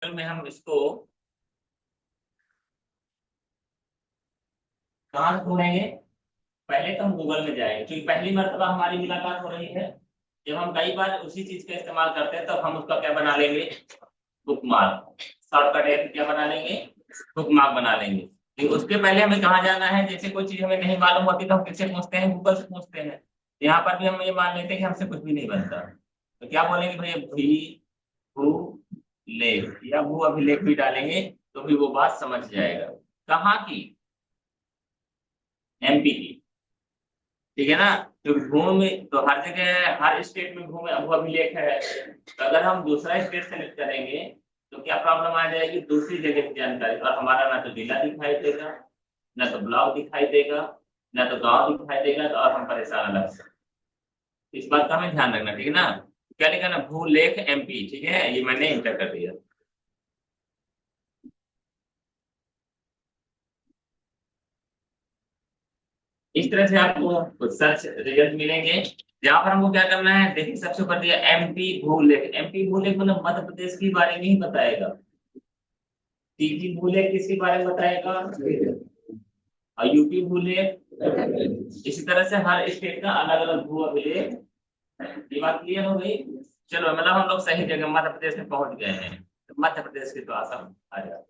में हम इसको कहाँ ढूंढेंगे। पहले तो हम गूगल में जाएंगे क्योंकि पहली मर्तबा हमारी मुलाकात हो रही है। जब हम कई बार उसी चीज का इस्तेमाल करते हैं तब हम उसका क्या बना लेंगे, बुकमार्क। शॉर्टकट है क्या बना लेंगे, बुकमार्क बना लेंगे। लेकिन उसके पहले हमें कहाँ जाना है, जैसे कोई चीज हमें नहीं मालूम होती तो हम किससे पूछते हैं, गूगल से पूछते हैं। यहाँ पर भी हम ये मान लेते हैं कि हमसे कुछ भी नहीं बनता, तो क्या बोलेंगे भैया, भी भू लेख या भू अभिलेख भी डालेंगे तो भी वो बात समझ जाएगा। कहाँ की, एमपी की। ठीक है ना। तो भूमि तो हर जगह हर स्टेट में भूमि भू अभिलेख है। तो अगर हम दूसरा स्टेट सेलेक्ट करेंगे तो क्या प्रॉब्लम आ जाएगी, दूसरी जगह की जानकारी, और हमारा ना तो जिला दिखाई देगा, ना तो ब्लॉक दिखाई देगा, ना तो गांव दिखाई देगा, तो और हम परेशान अलग से। इस बात का हमें ध्यान रखना, ठीक है ना। क्या लिखा ना, भूलेख एमपी, ठीक है, ये मैंने इंटर कर दिया। इस तरह से आपको कुछ सर्च रिजल्ट मिलेंगे जहां पर हमको क्या करना है। देखिए सबसे ऊपर दिया एमपी भूलेख। एमपी भूलेख मतलब मध्य प्रदेश के बारे में ही बताएगा। टीपी भूलेख किसके बारे में बताएगा, और यूपी भूलेख। इसी तरह से हर स्टेट का अलग अलग भू अभिलेख। ये बात क्लियर हो गई। चलो मतलब हम लोग सही जगह मध्य प्रदेश में पहुंच गए हैं। तो मध्य प्रदेश की तो आसाम आ जाए।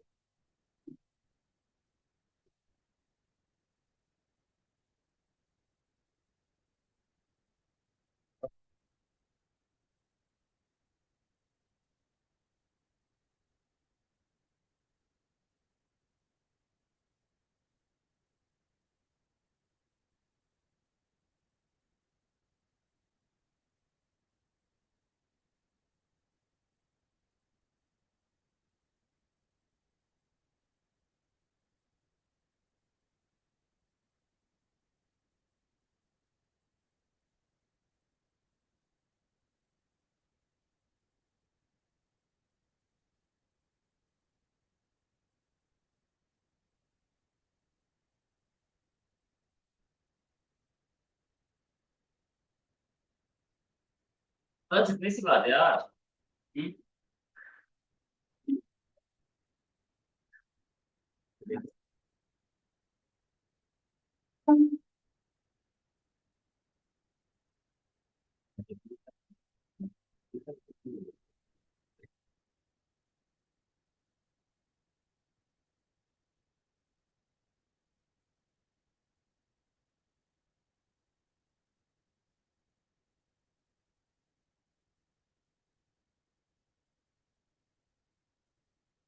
तो सिंपली सी बात है यार। हम्म।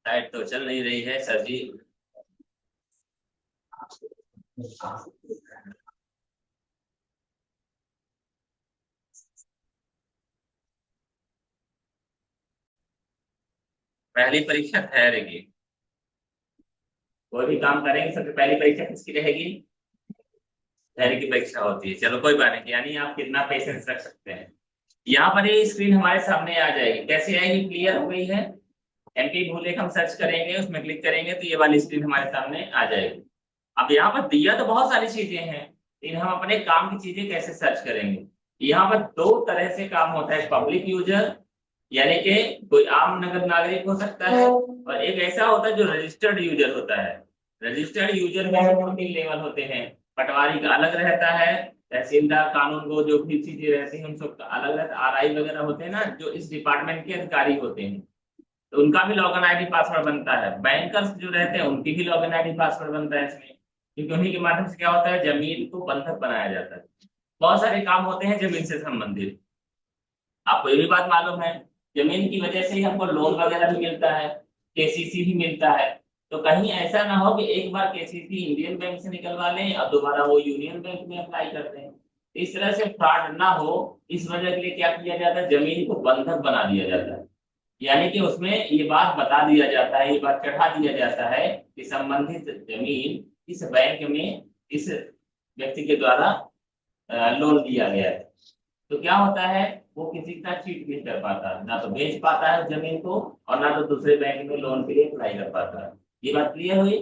लाइट तो चल नहीं रही है सर जी। पहली परीक्षा ठहरेगी। कोई भी काम करेंगे सबसे पहली परीक्षा किसकी रहेगी, ठहरी की परीक्षा होती है। चलो कोई बात नहीं, यानी आप कितना पेशेंस रख सकते हैं। यहाँ पर ये स्क्रीन हमारे सामने आ जाएगी, कैसे आएगी, क्लियर हो गई है। एमपी भूलेख हम सर्च करेंगे, उसमें क्लिक करेंगे तो ये वाली स्क्रीन हमारे सामने आ जाएगी। अब यहाँ पर दिया तो बहुत सारी चीजें हैं, लेकिन हम अपने काम की चीजें कैसे सर्च करेंगे। यहाँ पर दो तरह से काम होता है, पब्लिक यूजर यानी कि कोई आम नगर नागरिक हो सकता है, और एक ऐसा होता है जो रजिस्टर्ड यूजर होता है। रजिस्टर्ड यूजर में दो तीन लेवल होते हैं। पटवारी का अलग रहता है, तहसीलदार कानून को जो भी चीजें रहती हैं उन सब का अलग रहता है, आरआई वगैरह होते हैं ना जो इस डिपार्टमेंट के अधिकारी होते हैं, तो उनका भी लॉगिन आईडी पासवर्ड बनता है। बैंकर्स जो रहते हैं उनकी भी लॉगिन आईडी पासवर्ड बनता है इसमें, क्योंकि उन्हीं के माध्यम से क्या होता है, जमीन को बंधक बनाया जाता है। बहुत सारे काम होते हैं जमीन से संबंधित। आपको ये भी बात मालूम है, जमीन की वजह से ही हमको लोन वगैरह भी मिलता है, केसीसी भी मिलता है। तो कहीं ऐसा ना हो कि एक बार केसीसी इंडियन बैंक से निकलवा लें और दोबारा वो यूनियन बैंक में अप्लाई करते हैं। इस तरह से फ्रॉड ना हो, इस वजह के लिए क्या किया जाता है, जमीन को बंधक बना दिया जाता है। यानी कि उसमें ये बात बता दिया जाता है, ये बात चढ़ा दिया जाता है कि संबंधित जमीन इस बैंक में इस व्यक्ति के द्वारा लोन दिया गया है। तो क्या होता है, वो किसी का चीट नहीं कर पाता, ना तो बेच पाता है उस जमीन को, और ना तो दूसरे बैंक में लोन के लिए अप्लाई कर पाता है। ये बात क्लियर हुई।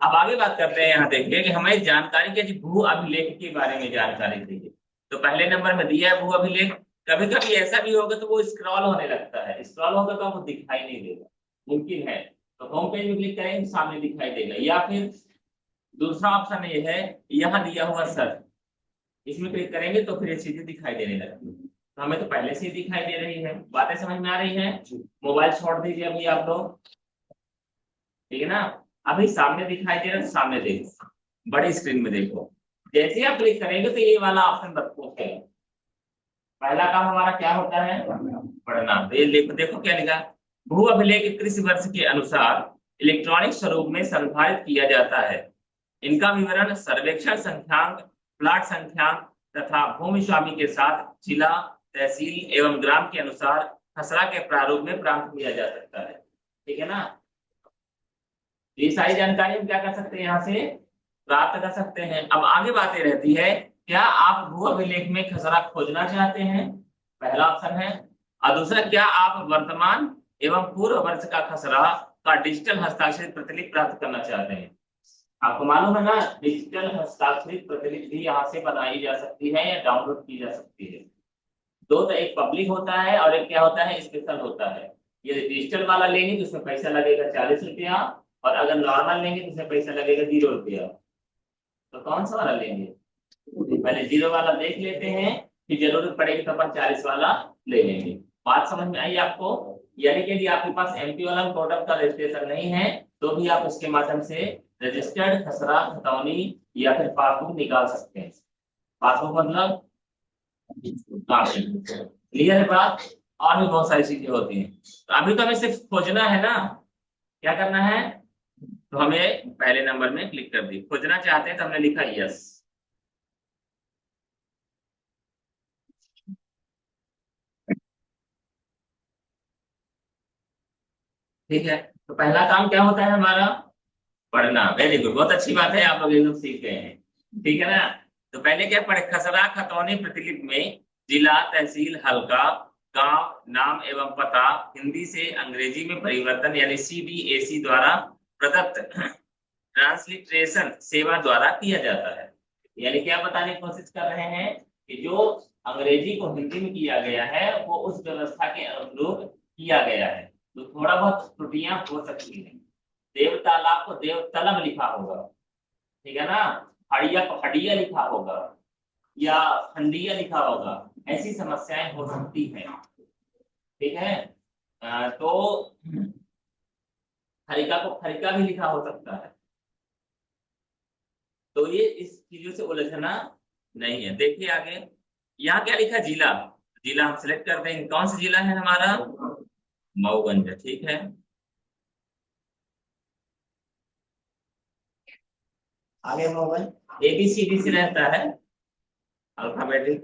अब आगे बात करते हैं, यहाँ देखिए कि हमें जानकारी के भू अभिलेख के बारे में जानकारी चाहिए। तो पहले नंबर में दिया है भू अभिलेख। कभी कभी ऐसा भी होगा तो वो स्क्रॉल होने लगता है, स्क्रॉल होगा तो आपको दिखाई नहीं देगा। मुमकिन है तो होम पेज में क्लिक करेंगे सामने दिखाई देगा, या फिर दूसरा ऑप्शन ये है, यहाँ दिया हुआ सर्च, इसमें क्लिक करेंगे तो फिर ये चीजें दिखाई देने लगती है। तो हमें तो पहले से ही दिखाई दे रही है, बातें समझ में आ रही है। मोबाइल छोड़ दीजिए अभी आप लोग, ठीक है ना। अभी सामने दिखाई दे रहा है, सामने देखो, बड़ी स्क्रीन में देखो। जैसे ही आप क्लिक करेंगे तो ये वाला ऑप्शन रखो है। पहला काम हमारा क्या होता है, पढ़ना। तो ये देखो देखो क्या लिखा, भू अभिलेख कृषि वर्ष के अनुसार इलेक्ट्रॉनिक स्वरूप में संधारित किया जाता है। इनका विवरण सर्वेक्षण संख्यांक, प्लाट संख्यांक तथा भूमि स्वामी के साथ जिला, तहसील एवं ग्राम के अनुसार खसरा के प्रारूप में प्राप्त किया जा सकता है। ठीक है ना। ये सारी जानकारी हम क्या कर सकते हैं, यहाँ से प्राप्त कर सकते हैं। अब आगे बातें रहती है, क्या आप भू अभिलेख में खसरा खोजना चाहते हैं, पहला ऑप्शन है। और दूसरा, क्या आप वर्तमान एवं पूर्व वर्ष का खसरा का डिजिटल हस्ताक्षरित प्रतिलिपि प्राप्त करना चाहते हैं। आपको मालूम है ना, डिजिटल हस्ताक्षरित प्रतिलिपि भी यहाँ से बनाई जा सकती है या डाउनलोड की जा सकती है। दो, तो एक पब्लिक होता है और एक क्या होता है, स्पेशल होता है। ये डिजिटल वाला लेंगे तो उसमें पैसा लगेगा 40 रुपया, और अगर नॉर्मल लेंगे तो उसमें पैसा लगेगा 0 रुपया। तो कौन सा वाला लेंगे, पहले 0 वाला देख लेते हैं, फिर जरूरत पड़ेगी तो अपन 40 वाला ले लेंगे। बात समझ में आई आपको। यानी कि यदि आपके पास एमपी वाला पोर्टल का रजिस्ट्रेशन नहीं है तो भी आप उसके माध्यम से रजिस्टर्ड खसरा खतौनी या फिर पासबुक निकाल सकते हैं। पासबुक मतलब क्लियर है बात। और भी बहुत सारी चीजें होती हैं। तो अभी तो हमें सिर्फ खोजना है ना, क्या करना है, तो हमें पहले नंबर में क्लिक कर दी, खोजना चाहते हैं तो हमने लिखा यस। ठीक है, तो पहला काम क्या होता है हमारा, पढ़ना। वेरी गुड, बहुत अच्छी बात है, आप लोग एकदम सीख गए हैं। ठीक है ना। तो पहले क्या पढ़े, खसरा खतौनी प्रतिलिपि में जिला, तहसील, हल्का, गांव, नाम एवं पता हिंदी से अंग्रेजी में परिवर्तन यानी CBAC द्वारा प्रदत्त ट्रांसलिटरेशन सेवा द्वारा किया जाता है। यानी क्या बताने की कोशिश कर रहे हैं कि जो अंग्रेजी को हिंदी में किया गया है वो उस व्यवस्था के अनुरूप किया गया है। तो थोड़ा बहुत त्रुटियां हो सकती हैं। देव तालाब को देव तलब लिखा होगा, ठीक है ना। हड़िया को हडिया लिखा होगा, या खंडिया लिखा होगा, ऐसी समस्याएं हो सकती हैं। ठीक है। तो हरिका को खरिका भी लिखा हो सकता है। तो ये इस चीजों से उलझना नहीं है। देखिए आगे, यहाँ क्या लिखा, जिला। जिला हम सिलेक्ट कर देंगे, कौन सा जिला है हमारा, मऊगंज। ठीक है, आगे मऊगंज ABCD से रहता है अल्फाबेटिक।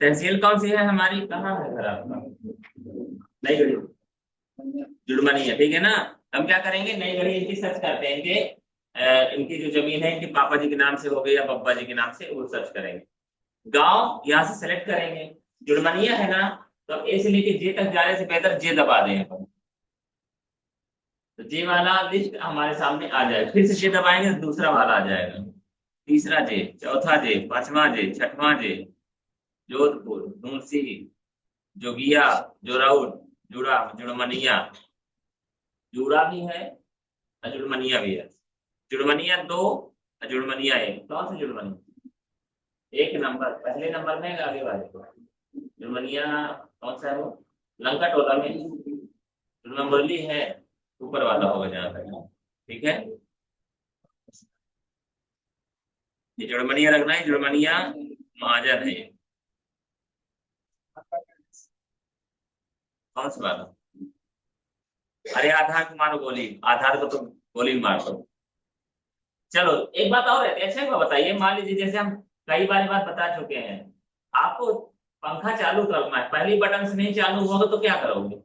तहसील कौन सी है हमारी, कहाँ है घर आपका, नई गढ़ी, जुड़मनी है। ठीक है ना। हम क्या करेंगे, नई गढ़ी इनकी सर्च करते हैं, इनकी जो जमीन है इनके पापा जी के नाम से हो गई या पप्पा जी के नाम से, वो सर्च करेंगे। गांव यहाँ से सेलेक्ट करेंगे, जुड़मनिया है ना, तो अब ए से लेके जे तक जाने से बेहतर जे दबा दें अपन। तो जे वाला लिस्ट हमारे सामने आ जाएगा, फिर से जे दबाएंगे तो दूसरा वाला आ जाएगा, तीसरा जे, चौथा जे, पांचवा जे, छठवां जे, जोधपुर, धूलसी, जोगिया, जोराउट, जुड़ा, जुड़मनिया, जुड़ा भी है, जुड़मनिया भी है। जुड़मनिया 2, जुड़मनिया 1, कौन सा जुड़मनिया, एक नंबर पहले नंबर में आगे वाले को। जुड़मनिया कौन सा है वो, लंका टोला में, मुरली है, ऊपर वाला होगा जहाँ तक। ठीक है, ये जुड़मनिया रखना है, जुड़मनिया महाजन है ये। कौन सा वाला, अरे आधार को मारो गोली, आधार को तो गोली मार दो। चलो एक बात और है, अच्छा एक बात बताइए, मान लीजिए जैसे हम कई बार ये बात बता चुके हैं, आपको पंखा चालू करना है, पहली बटन से नहीं चालू होगा तो क्या करोगे,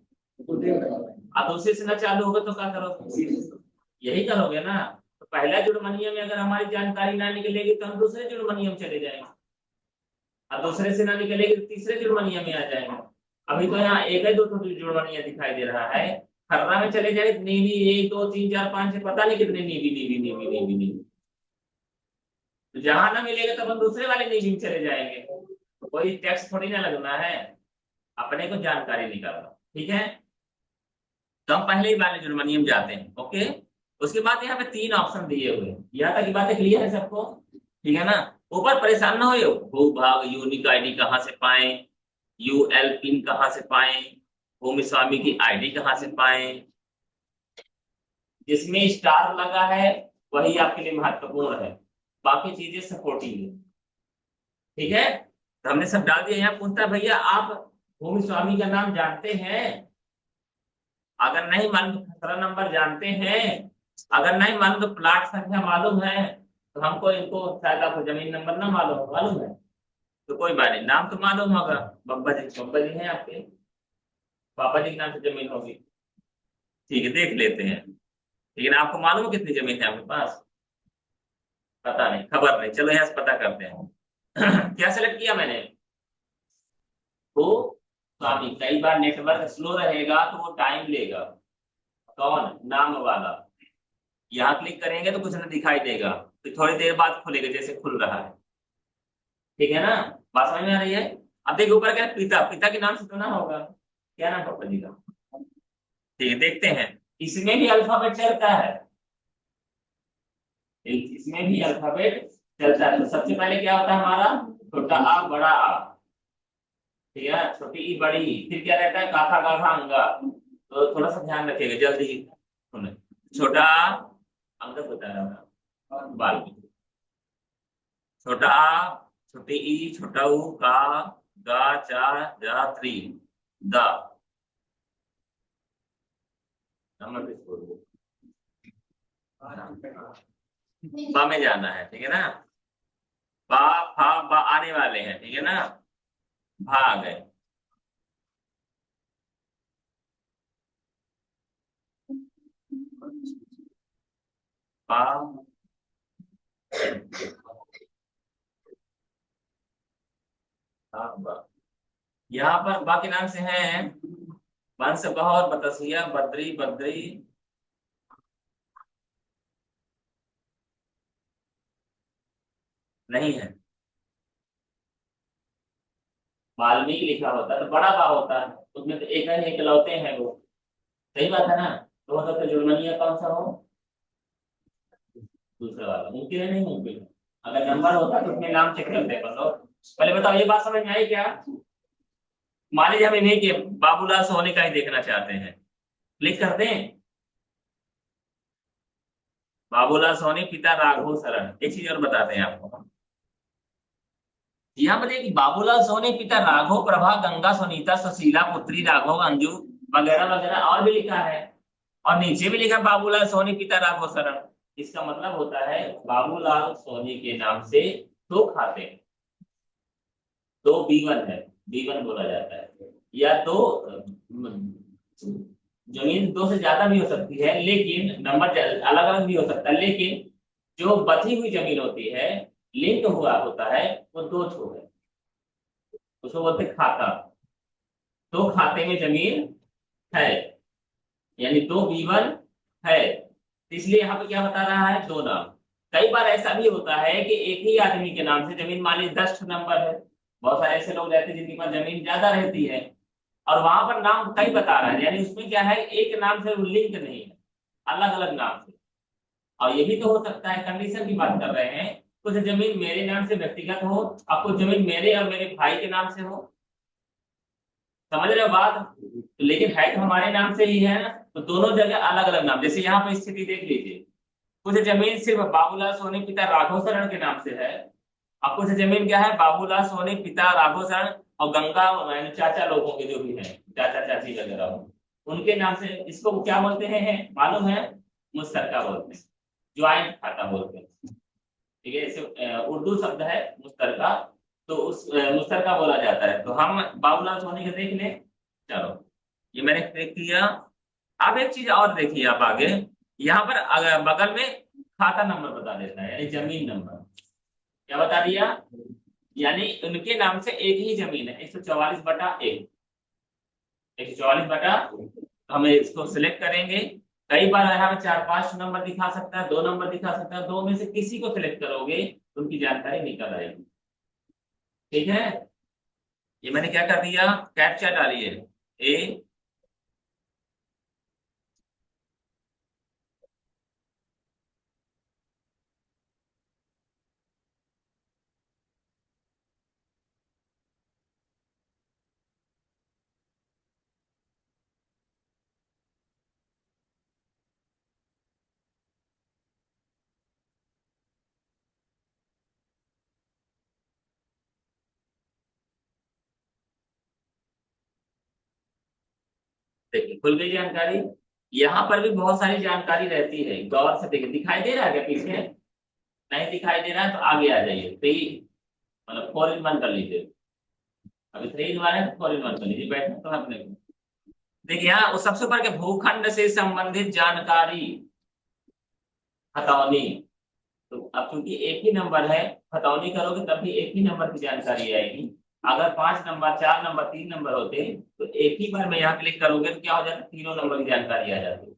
और दूसरे से ना चालू होगा तो क्या करोगे, यही करोगे ना। तो पहला जुड़मनिया में अगर हमारी जानकारी ना निकलेगी तो हम दूसरे जुड़मनिया में चले जाएंगे, और दूसरे से ना निकलेगी तो तीसरे जुड़मनिया में आ जाएंगे। अभी तो यहाँ एक है, दो तो जुड़मनिया दिखाई दे रहा है। खर्रा में चले जाए, नीवी 1 2 3 4 5 6, पता नहीं कितने नीवी नीवी नीवी नीवी नीवी। तो जहां ना मिलेगा तो हम दूसरे वाले नीवी में चले जाएंगे। तो कोई टैक्स थोड़ी ना लगना है, अपने को जानकारी निकालना। ठीक है, तो हम पहले ही वाले जुर्मानियम जाते हैं। ओके, उसके बाद यहाँ पे 3 ऑप्शन दिए हुए हैं। यहाँ तक की बातें क्लियर है सबको? ठीक है ना? ऊपर परेशान ना हो, भू भाग यूनिक आईडी कहाँ से पाएं, यूएल पिन कहाँ से पाएं, भूमि स्वामी की आईडी कहाँ से पाएं। जिसमें स्टार लगा है वही आपके लिए महत्वपूर्ण है, बाकी चीजें सपोर्टिंग है। ठीक है, तो हमने सब डाल दिया। यहाँ पूछता है भैया आप भूमि स्वामी का नाम जानते हैं? अगर नहीं मालूम तो खसरा नंबर जानते हैं? अगर नहीं मालूम तो प्लाट संख्या मालूम है? तो हमको इनको शायद आपको जमीन नंबर ना मालूम हो, मालूम है? तो कोई बात नहीं, नाम तो मालूम होगा। बब्बा जी हैं आपके, पापा जी के नाम से जमीन होगी। ठीक है, देख लेते हैं। लेकिन आपको मालूम है कितनी जमीन है आपके पास? पता नहीं, खबर नहीं, चलो यहाँ से पता करते हैं। क्या सेलेक्ट किया मैंने? तो स्वामी। कई बार नेटवर्क स्लो रहेगा तो वो टाइम लेगा। कौन? नाम वाला। यहाँ क्लिक करेंगे तो कुछ ना दिखाई देगा, फिर थोड़ी देर बाद खुलेगा, जैसे खुल रहा है। ठीक है ना? बात समझ में आ रही है? अब देखिए ऊपर क्या है, पिता। पिता के नाम से सुना होगा, क्या नाम पापा जी का? ठीक है, देखते हैं। इसमें भी अल्फाबेट चलता है, इसमें भी अल्फाबेट चलता है। तो सबसे पहले क्या होता है हमारा? छोटा आ बड़ा आ। ठीक है, छोटी ई बड़ी ई, फिर क्या रहता है? काखा गाघा अंगा। तो थोड़ा सा ध्यान रखिएगा, जल्दी सुने। छोटा आ अंगद बता रहा था, बाल। छोटा आ, छोटी ई, छोटा ऊ, का, गा, चा, जा, त्री, दा। नंबर पे छोड़ दो। बा में जाना है, ठीक है ना? बा, फा, बा आने वाले हैं, ठीक है ना? भा आ गए। बा, हाँ, बा। यहाँ पर बा के नाम से हैं वंश, बहुत, बतसिया, बद्री, बद्री। नहीं है। वाल्मीकि लिखा होता तो बड़ा बा होता है, उसमें तो एक ही इकलौते हैं वो। सही बात है ना? तो हो सकता है जुर्मनिया कौन सा हो? दूसरा वाला मुमकिन है, नहीं मुमकिन है? अगर नंबर होता तो उसमें नाम चेक करते अपन लोग। पहले बताओ, ये बात समझ में आई क्या? मान लीजिए हम इन्हीं के बाबूलाल सोनी का ही देखना चाहते हैं, क्लिक करते हैं। बाबूलाल सोनी पिता राघव शरण। एक चीज और बताते हैं आपको, यहाँ पर देखिए बाबूलाल सोनी पिता राघव प्रभा गंगा सुनीता सुशीला पुत्री राघव अंजू वगैरह वगैरह और भी लिखा है। और नीचे भी लिखा बाबूलाल सोनी पिता राघव शरण। इसका मतलब होता है बाबूलाल सोनी के नाम से दो खाते हैं। दो B1 है, B1 बोला जाता है। या दो जमीन दो से ज्यादा भी हो सकती है, लेकिन नंबर अलग अलग भी हो सकता है, लेकिन जो बची हुई जमीन होती है, लिंक हुआ होता है, वो दो ठो है। उसको बोलते हैं खाता। दो खाते में जमीन है, यानी दो B1 है। इसलिए यहाँ पे क्या बता रहा है? दो नाम। कई बार ऐसा भी होता है कि एक ही आदमी के नाम से जमीन, मान लीजिए 10 नंबर है। बहुत सारे ऐसे लोग रहते हैं जिनके पास जमीन ज्यादा रहती है, और वहां पर नाम कई बता रहा है, यानी उसमें क्या है, एक नाम से लिंक नहीं है, अलग अलग नाम से। और ये भी तो हो सकता है, कंडीशन की बात कर रहे हैं, कुछ जमीन मेरे नाम से व्यक्तिगत हो, और कुछ जमीन मेरे और मेरे भाई के नाम से हो। समझ रहे हो बात? तो लेकिन है तो हमारे नाम से ही है ना, तो दोनों जगह अलग अलग नाम। जैसे यहाँ पे स्थिति देख लीजिए, कुछ जमीन सिर्फ बाबूलाल सोनी पिता राघव शरण के नाम से है, और कुछ जमीन क्या है, बाबूलाल सोनी पिता राघव शरण और गंगा यानी चाचा लोगों के जो भी है, चाचा चाची वगैरह हो, उनके नाम से। इसको क्या बोलते हैं मालूम है? मुश्तरका बोलते हैं, ज्वाइंट खाता बोलते हैं। ठीक है, इसे उर्दू शब्द है मुश्तरका। तो उस मुश्तरका बोला जाता है। तो हम बाबूलाल सोनी का देख लें। चलो, ये मैंने क्लिक किया। अब एक चीज और देखिए आप आगे, यहाँ पर बगल में खाता नंबर बता देता है, यानी जमीन नंबर। क्या बता दिया? यानी उनके नाम से एक ही जमीन है, 144/1। 144 हमें इसको सिलेक्ट करेंगे। कई बार यहाँ पे 4-5 नंबर दिखा सकता है, 2 नंबर दिखा सकता है, दो में से किसी को सिलेक्ट करोगे तो उनकी जानकारी निकल आएगी। ठीक है, ये मैंने क्या कर दिया, कैप्चा डालिए। ए देखिए खुल गई जानकारी। यहाँ पर भी बहुत सारी जानकारी रहती है, गौर से देखिए। दिखाई दे रहा है क्या पीछे? नहीं दिखाई दे रहा है तो आगे आ जाइए। 3 मतलब 4 in 1 कर लीजिए। अभी 3 in 1 है तो 4 in 1 कर लीजिए, बैठना तो है अपने को। देखिए यहाँ वो सबसे ऊपर के भूखंड से संबंधित जानकारी खतौनी। तो अब क्योंकि एक ही नंबर है, खतौनी करोगे तब भी एक ही नंबर की जानकारी आएगी। अगर 5 नंबर, 4 नंबर, 3 नंबर होते तो एक ही बार में यहाँ क्लिक करोगे तो क्या हो जाता, तीनों नंबर की जानकारी आ जाती।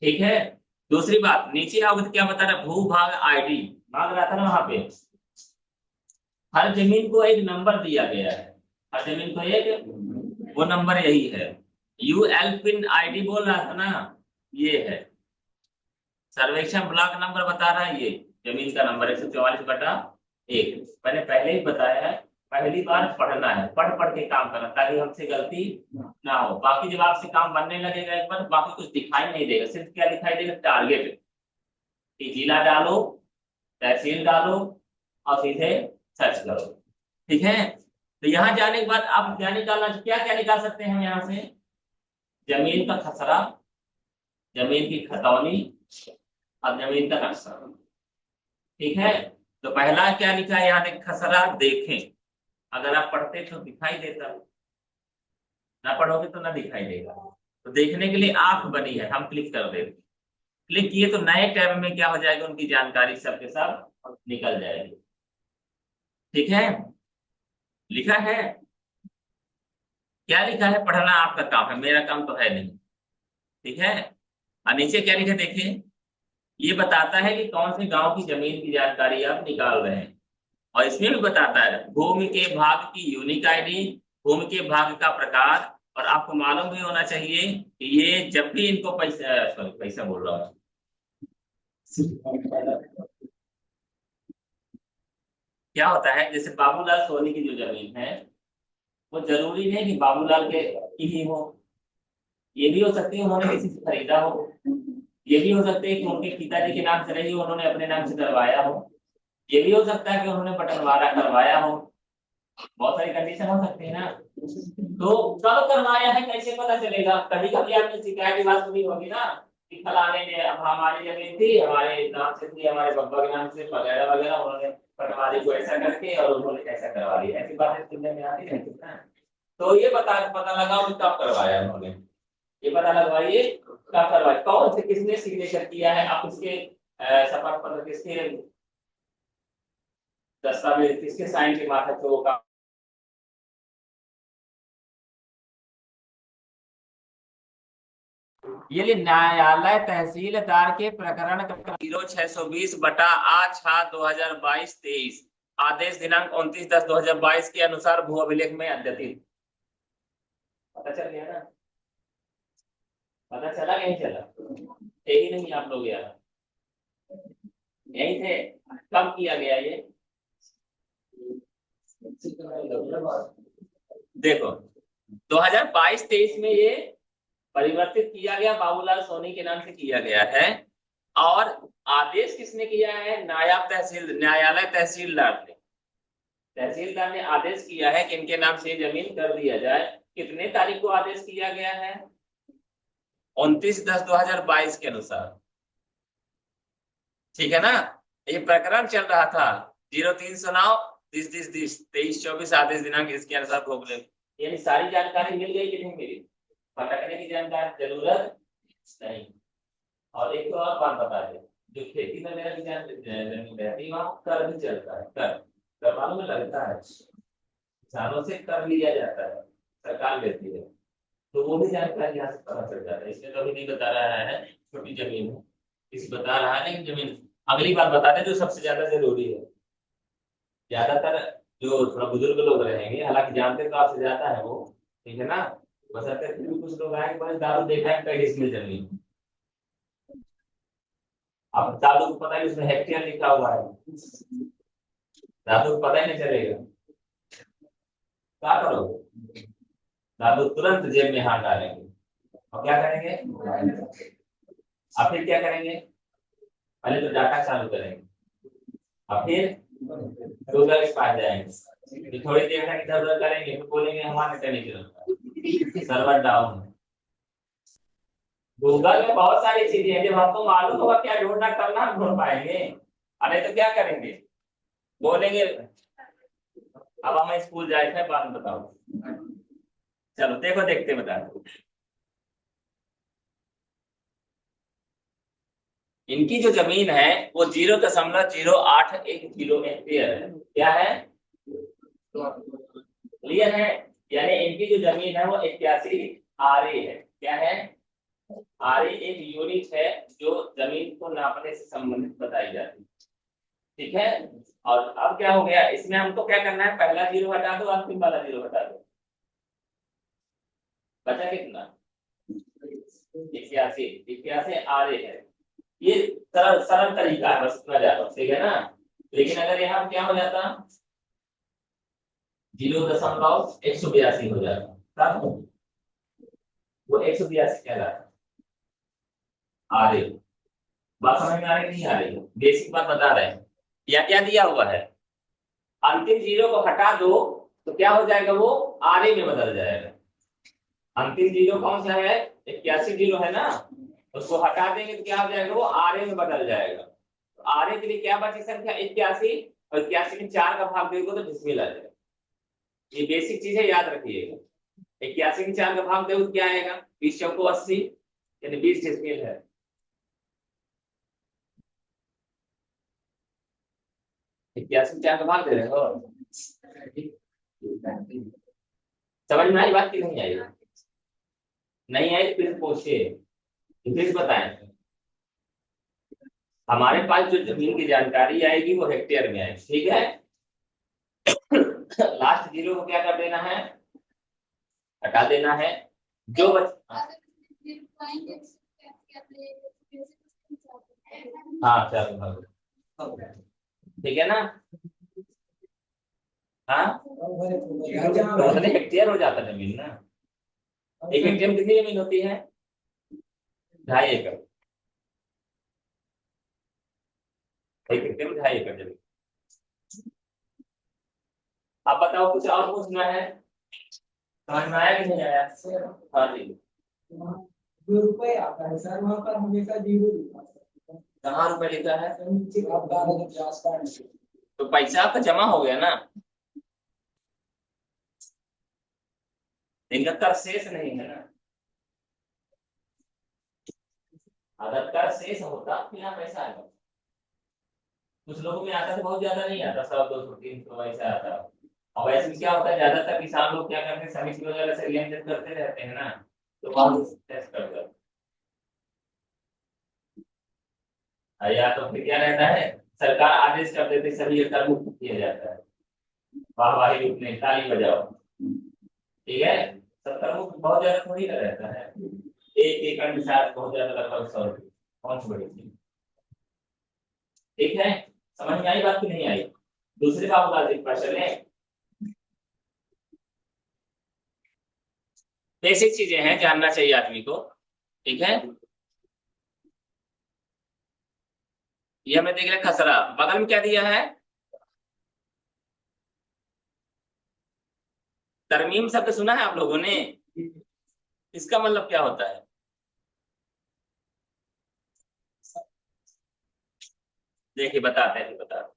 ठीक है। दूसरी बात, नीचे आओगे तो क्या बता रहा है, भू भाग आईडी मांग रहा था ना वहां पे। हर जमीन को एक नंबर दिया गया है, हर जमीन को एक, वो नंबर यही है। यूएल पिन आईडी बोल रहा था ना, ये है। सर्वेक्षण ब्लॉक नंबर बता रहा है, ये जमीन का नंबर 144/1। मैंने पहले ही बताया है, पहली बार पढ़ना है, पढ़ पढ़ के काम करना ताकि हमसे गलती ना हो। बाकी जब आपसे काम बनने लगेगा एक बार, बाकी कुछ दिखाई नहीं देगा, सिर्फ क्या दिखाई देगा, टारगेट कि जिला डालो, तहसील डालो और सीधे सर्च करो। ठीक है। तो यहाँ जाने के बाद आप क्या निकालना, क्या क्या निकाल सकते हैं हम यहाँ से, जमीन का खसरा, जमीन की खतौनी और जमीन का नक्शा। ठीक है। तो पहला क्या लिखा है यहाँ देख, खसरा देखें। अगर आप पढ़ते तो दिखाई देता, ना पढ़ोगे तो ना दिखाई देगा। तो देखने के लिए आंख बनी है, हम क्लिक कर देते। क्लिक किए तो नए टैब में क्या हो जाएगा, उनकी जानकारी सबके सब निकल जाएगी। ठीक है। लिखा है, क्या लिखा है, पढ़ना आपका काम है, मेरा काम तो है नहीं। ठीक है। और नीचे क्या लिखा देखिए, ये बताता है कि कौन से गांव की जमीन की जानकारी आप निकाल रहे हैं। और इसमें भी बताता है भूमि के भाग की यूनिक आईडी, भूमि के भाग का प्रकार। और आपको मालूम भी होना चाहिए कि ये जब भी इनको पैसा, सॉरी पैसा बोल रहा हूँ, क्या होता है, जैसे बाबूलाल सोनी की जो जमीन है, वो जरूरी नहीं कि बाबूलाल के की ही हो। ये भी हो सकती है उन्होंने किसी से खरीदा हो, ये भी हो सकता है कि उनके पिताजी के नाम से रही हो, उन्होंने अपने नाम से करवाया हो, ये भी हो सकता है कि उन्होंने बंटवारा करवाया हो। बहुत सारी कंडीशन हो सकती है ना। तो कब करवाया है कैसे पता चलेगा, कभी कभी आपने शिकायत की बात सुनी होगी ना कि फलाने ने, अब हमारी जमीन थी, हमारे नाम से थी, हमारे बब्बा के नाम से वगैरह वगैरह, उन्होंने पटवारी को ऐसा करके और उन्होंने ऐसा करवा दिया, ऐसी बातें सुनने में आती रहती है ना। तो ये पता लगाओ कि कब करवाया उन्होंने, ये पता लगवाइए कब करवाया, कौन से किसने सिग्नेचर किया है, आप उसके शपथ पत्र किसके, दस्तावेज किसके साइन के माध्यम से वो काम। ये लिए न्यायालय तहसीलदार के प्रकरण 0620/8/2022 आदेश दिनांक 29/10/2022 के अनुसार भू अभिलेख में अद्यतित। पता चल गया ना, पता चला नहीं चला, थे ही नहीं आप लोग यार, यही थे। कब किया गया ये, देखो 2022-23 में ये परिवर्तित किया गया, बाबूलाल सोनी के नाम से किया गया है। और आदेश किसने किया है, नायब तहसील, न्यायालय तहसीलदार ने, तहसीलदार ने आदेश किया है कि इनके नाम से जमीन कर दिया जाए। कितने तारीख को आदेश किया गया है, 29/10/2022 के अनुसार। ठीक है ना। ये प्रकरण चल रहा था 0309/20/20 23/24 आदेश दिनांक इसके अनुसार भोग ले। यानी सारी जानकारी मिल गई कि नहीं मिली, भटकने की जानकारी जरूरत नहीं। और एक तो और बात बता दें, जो खेती में मेरा जमीन रहती है वहाँ कर भी चलता है, कर मालूम में लगता है, किसानों से कर लिया जाता है, सरकार लेती है। तो वो भी जानकारी यहाँ से पता चल जाता है। इसमें तो अभी नहीं बता रहा है, छोटी जमीन है, इस बता रहा है, लेकिन जमीन अगली बार बता दें जो सबसे ज्यादा जरूरी है। ज्यादातर जो थोड़ा बुजुर्ग लोग रहेंगे, हालांकि जानते तो आपसे ज्यादा है वो, ठीक है ना, बशर्ते फिर भी कुछ लोग आएंगे बस दारू देखा है कई इसमें जमीन। अब दादू को पता है उसमें हेक्टेयर लिखा हुआ है, दादू को पता ही नहीं चलेगा, क्या करोगे, दादू तुरंत जेब में हाथ डालेंगे और क्या करेंगे, और फिर क्या करेंगे, पहले तो डाटा चालू करेंगे और फिर गूगल के पास जाएंगे, फिर थोड़ी देर तक इधर उधर करेंगे, फिर बोलेंगे हमारे करने की जरूरत है। Server down. गूगल में बहुत सारी चीजें हैं, जब हमको मालूम होगा क्या ढूंढना करना हम ढूंढ पाएंगे, अरे तो क्या करेंगे, बोलेंगे अब हमें स्कूल जाए थे, बाद में बताओ। चलो देखो, देखते बता दो। इनकी जो जमीन है वो 0.081 किलो हेक्टेयर है। क्या है, क्लियर है। यानी इनकी जो जमीन है वो 81 आरे है। क्या है, आरे एक यूनिट है जो जमीन को नापने से संबंधित बताई जाती है। ठीक है। और अब क्या हो गया, इसमें हमको क्या करना है, पहला जीरो हटा दो, अंतिम वाला जीरो हटा दो, बचा कितना, 81। 81 आरे है। ये सरल सरल तरीका है, बस इतना जानो, ठीक है ना। लेकिन अगर यहाँ क्या हो जाता, 0.182 हो जाता, तब वो 182 कहलाता। आ रही, बात समझ में आ रही नहीं आ रही, बेसिक बात बता रहे हैं। या क्या दिया हुआ है, अंतिम जीरो को हटा दो तो क्या हो जाएगा, वो आरे में बदल जाएगा। अंतिम जीरो कौन सा है, 81 जीरो है ना, उसको हटा देंगे तो क्या हो जाएगा, वो आरे में बदल जाएगा। तो आरे के लिए क्या बची संख्या, 81, और 81 में 4 का भाग देगा तो डिसमिल आ जाएगा। ये बेसिक चीज है, याद रखिएगा। 81 में 4 का भाग देगा तो क्या आएगा, 20 चौको 80, यानी 20 डिसमिल है। 81 में 4 का भाग दे रहे हो, समझ में आई बात की नहीं आई, नहीं आई तो फिर पूछिए, फिर बताएं। हमारे पास जो जमीन की जानकारी आएगी वो हेक्टेयर में आएगी, ठीक है। लास्ट जीरो को क्या कर देना है, हटा देना है, जो बच, हाँ चलो, ठीक है ना। हाँ, तो हेक्टेयर हो जाता जमीन ना। एक हेक्टेयर में कितनी जमीन होती है, 2.5 एकड़। एक हेक्टेयर में 2.5 एकड़ जमीन। अब बताओ कुछ और पूछना है, समझ में आया कि नहीं आया। हाँ जी, जो रुपए आता है सर, वहाँ पर हमेशा जीरो लिखा है। कहाँ रुपए लिखा है, नीचे आप डालोगे 50 का, तो पैसा आपका जमा हो गया ना, इनका कर शेष नहीं है ना। अगर कर शेष होता तो यहाँ पैसा आएगा। कुछ लोगों में आता तो बहुत ज्यादा नहीं आता, 100 200 300 ऐसा आता। और वैसे भी क्या होता है, ज्यादातर किसान लोग क्या करते हैं, समिति वगैरह से लेन देन करते रहते हैं ना, तो वहां टेस्ट करते हैं। या तो फिर क्या रहता है, सरकार आदेश कर देती सभी कर मुक्त किया जाता है, वाहवाही उठने ताली बजाओ, ठीक है। सब कर मुक्त बहुत ज्यादा थोड़ी ना रहता है, एक एकड़ में शायद बहुत ज्यादा, लगभग 100 रुपये, कौन सी बड़ी चीज, ठीक है। समझ में आई बात की नहीं आई। दूसरी बात बता दी प्रश्न है, बेसिक चीजें हैं, जानना चाहिए आदमी को, ठीक है। ये हमने देख लिया खसरा, बगल में क्या दिया है, तरमीम शब्द सुना है आप लोगों ने, इसका मतलब क्या होता है, देखिए बताते हैं, बताते हैं।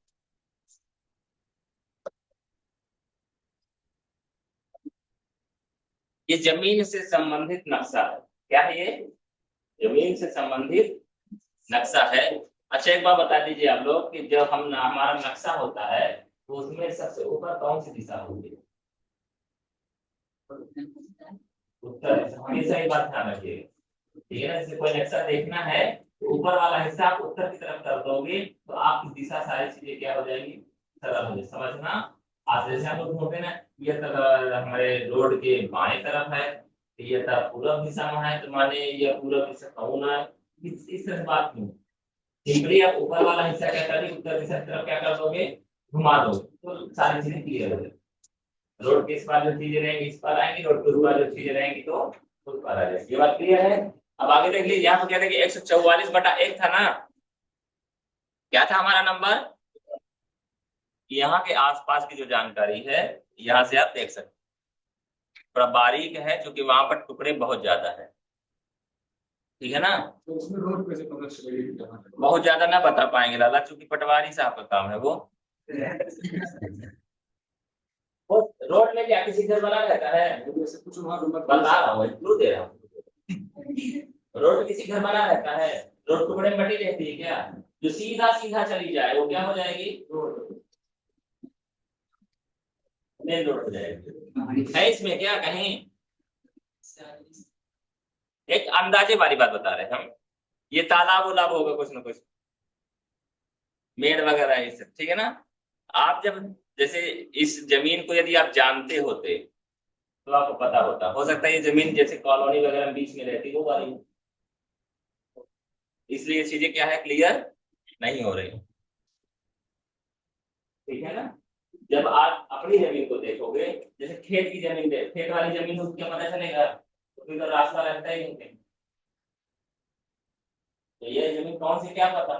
ये जमीन से संबंधित नक्शा है, क्या है ये, जमीन से संबंधित नक्शा है। अच्छा एक बात बता दीजिए आप लोग कि जब हम हमारा नक्शा होता है तो उसमें सबसे ऊपर कौन सी दिशा होती है, उत्तर दिशा, हमेशा ये बात ध्यान रखिएगा, ठीक है ना। जैसे कोई नक्शा देखना है तो ऊपर वाला हिस्सा आप उत्तर की तरफ कर दोगे तो आपकी दिशा सारी चीजें क्या हो जाएंगी, सरल हो जाएगी, समझना। आज जैसे हम लोग बोलते हैं ना, ये तरफ हमारे रोड के बाएं तरफ है, तो ये तरफ पूरब दिशा में है, तो माने ये पूरब दिशा कौन है, इस तरह बात नहीं। सिंपली आप ऊपर वाला हिस्सा क्या करेंगे, उत्तर दिशा की तरफ क्या कर दोगे, घुमा दोगे, तो सारी चीजें क्लियर हो जाएगी। रोड के इस पार जो चीजें रहेंगी इस पार आएंगी, रोड के उस पार जो चीजें रहेंगी तो उस पार आ जाएगी, ये बात क्लियर है। अब आगे देख लीजिए, यहाँ पे कहते हैं कि 144/1 था ना, क्या था हमारा नंबर, यहाँ के आसपास की जो जानकारी है यहाँ से आप देख सकते थोड़ा बारीक है क्योंकि वहां पर टुकड़े बहुत ज्यादा है, ठीक है ना। तो उसमें रोड कैसे पता चलेगी कहाँ है? बहुत ज्यादा ना बता पाएंगे लाला, क्योंकि पटवारी साहब का काम है वो रोड में क्या किसी घर बना रहता है? जैसे कुछ वहाँ नंबर बता रहा हूँ, क्लू दे रहा हूँ। रोड में किसी घर बना रहता है, रोड टुकड़े में बटी रहती है क्या? जो सीधा सीधा चली जाए वो क्या हो जाएगी? मेन रोड हो जाएगी। है इसमें क्या कहीं? एक अंदाजे वाली बात बता रहे हैं हम, ये तालाब उलाब होगा कुछ ना कुछ, मेड़ वगैरह ये सब, ठीक है ना। आप जब जैसे इस जमीन को यदि आप जानते होते तो आपको पता होता, हो सकता है ये जमीन जैसे कॉलोनी वगैरह में बीच में रहती वो वाली, इसलिए ये चीजें क्या है, क्लियर नहीं हो रही, ठीक है ना। जब आप अपनी जमीन को देखोगे, जैसे खेत की जमीन देख, खेत वाली जमीन को क्या पता चलेगा, तो फिर तो रास्ता रहता ही नहीं, तो ये जमीन कौन सी क्या पता।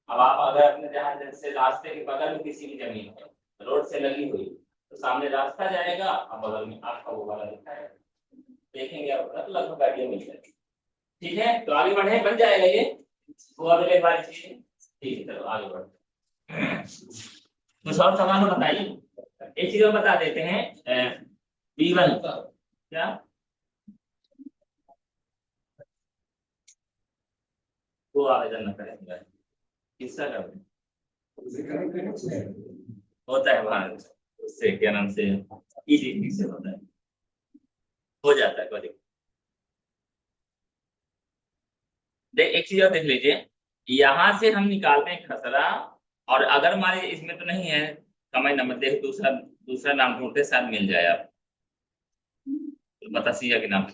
अब आप अगर अपने जहाँ जैसे रास्ते के बगल में किसी की जमीन है, रोड से लगी हुई, तो सामने रास्ता जाएगा और बगल में आपका वो वाला लिखा है, देखेंगे आप तो लगभग आइडिया मिल जाएगी, ठीक है। तो आगे बढ़े, बन जाएगा ये वो अगले वाली चीज, ठीक है चलो आगे बढ़ते। कुछ और सवाल हो बताइए, एक चीज और बता देते हैं, B1 क्या, वो आवेदन न करेंगे, किसका करें, होता है वहां, उससे क्या नाम से इजी से होता है, हो जाता है कभी। देख एक चीज और देख लीजिए, यहां से हम निकालते हैं खसरा, और अगर हमारे इसमें तो नहीं है समय नंबर, देख दूसरा दूसरा नाम ढूंढते साथ मिल जाए आप, तो बता सिया के नाम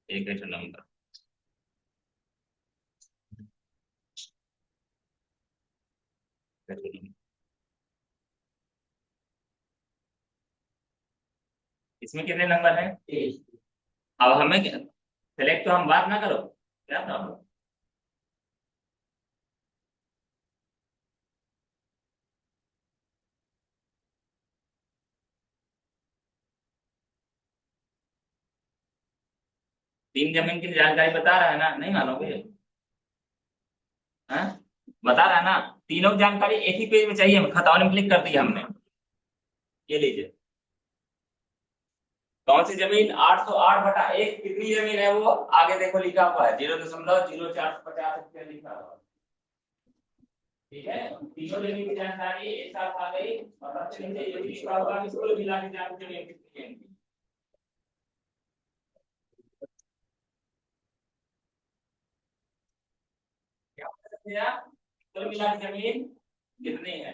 एक है नंबर, इसमें कितने नंबर है? अब हमें सेलेक्ट तो हम बात ना करो, क्या प्रॉब्लम। तीन जमीन की जानकारी बता रहा है ना, नहीं मानोगे? हाँ बता रहा है ना, तीनों जानकारी एक ही पेज में चाहिए, खतौनी में क्लिक कर दिया हमने, ये लीजिए। कौन सी जमीन? 808/1 कितनी जमीन है वो आगे देखो लिखा हुआ है, 0.0450 लिखा हुआ है, ठीक है। तीनों जमीन की जानकारी एक साथ आ गई, और सबसे नीचे ये भी लिखा हुआ है कि कुल मिला के जानकारी जमीन कितनी है, क्या बता सकते हैं आप? कुल मिला के जमीन कितनी है?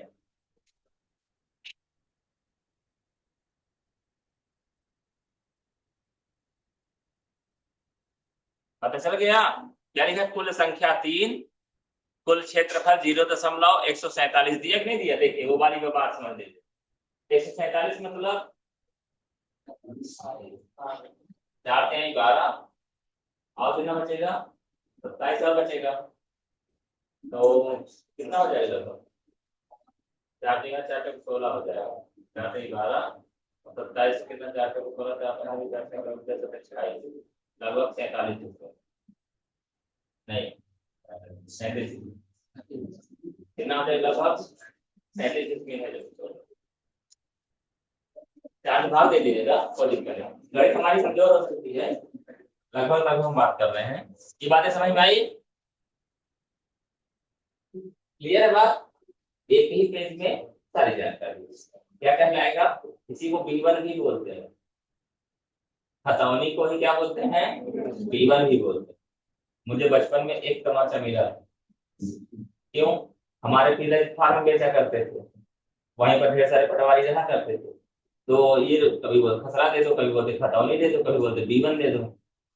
पता चल गया? क्या लिखा? कुल संख्या 3, कुल क्षेत्रफल 0.147 दिया कि नहीं दिया, देखिए वो वाली बात समझ लीजिए। 147 मतलब 4×11, और कितना बचेगा? 27 और बचेगा, तो कितना हो जाएगा? तो 4×4 = 16 हो जाएगा, 4×11 और 27 से कितना, 4×16 लगभग 47, नहीं 37, कितना हो जाएगा? लगभग 37 में है जो, चार भाग दे दीजिएगा, कोई दिक्कत नहीं, गणित हमारी कमजोर हो सकती है, लगभग लगभग हम बात कर रहे हैं, ये बातें समझ में आई? क्लियर है बात? एक ही पेज में सारी जानकारी, क्या कहलाएगा? इसी को B1 भी बोलते हैं, खतौनी को ही क्या बोलते हैं? B1 भी बोलते हैं। मुझे बचपन में एक तमाचा मिला, क्यों? हमारे पिताजी फार्म बेचा करते थे, वहीं पर ढेर सारे पटवारी रहा करते थे, तो ये कभी बोलते खसरा दे दो, कभी बोलते खतौनी दे दो, कभी बोलते B1 दे दो,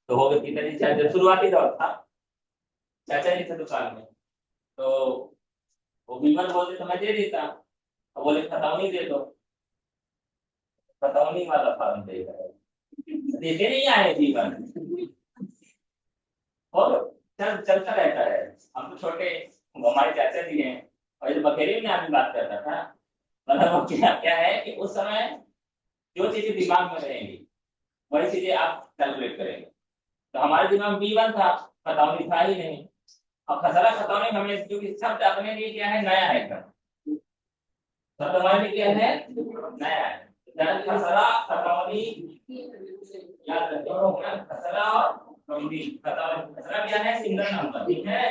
तो हो गए पिताजी, शायद जब शुरुआती दौर था चाचा जी थे दुकान में, तो वो B1 बोलते तो मैं दे देता, अब बोले खतौनी दे दो, खतौनी वाला फार्म दे रहा है, देते नहीं आए B1, और चलता रहता है। हम तो छोटे, हमारे चाचा जी हैं, और ये बखेरी में आदमी बात करता था, मतलब वो क्या क्या है कि उस समय जो चीजें दिमाग में रहेंगी वही चीजें आप कैलकुलेट करेंगे। तो हमारे दिमाग में B1 था, खतौनी था ही नहीं। अब खसरा खतौनी हमें, क्योंकि शब्द अपने लिए क्या है, नया है एकदम। शब्द हमारे लिए क्या है, नया है। खसरा खतौनी याद रखो, खसरा और खतौनी। खसरा क्या है, सिंगल नंबर, ठीक है।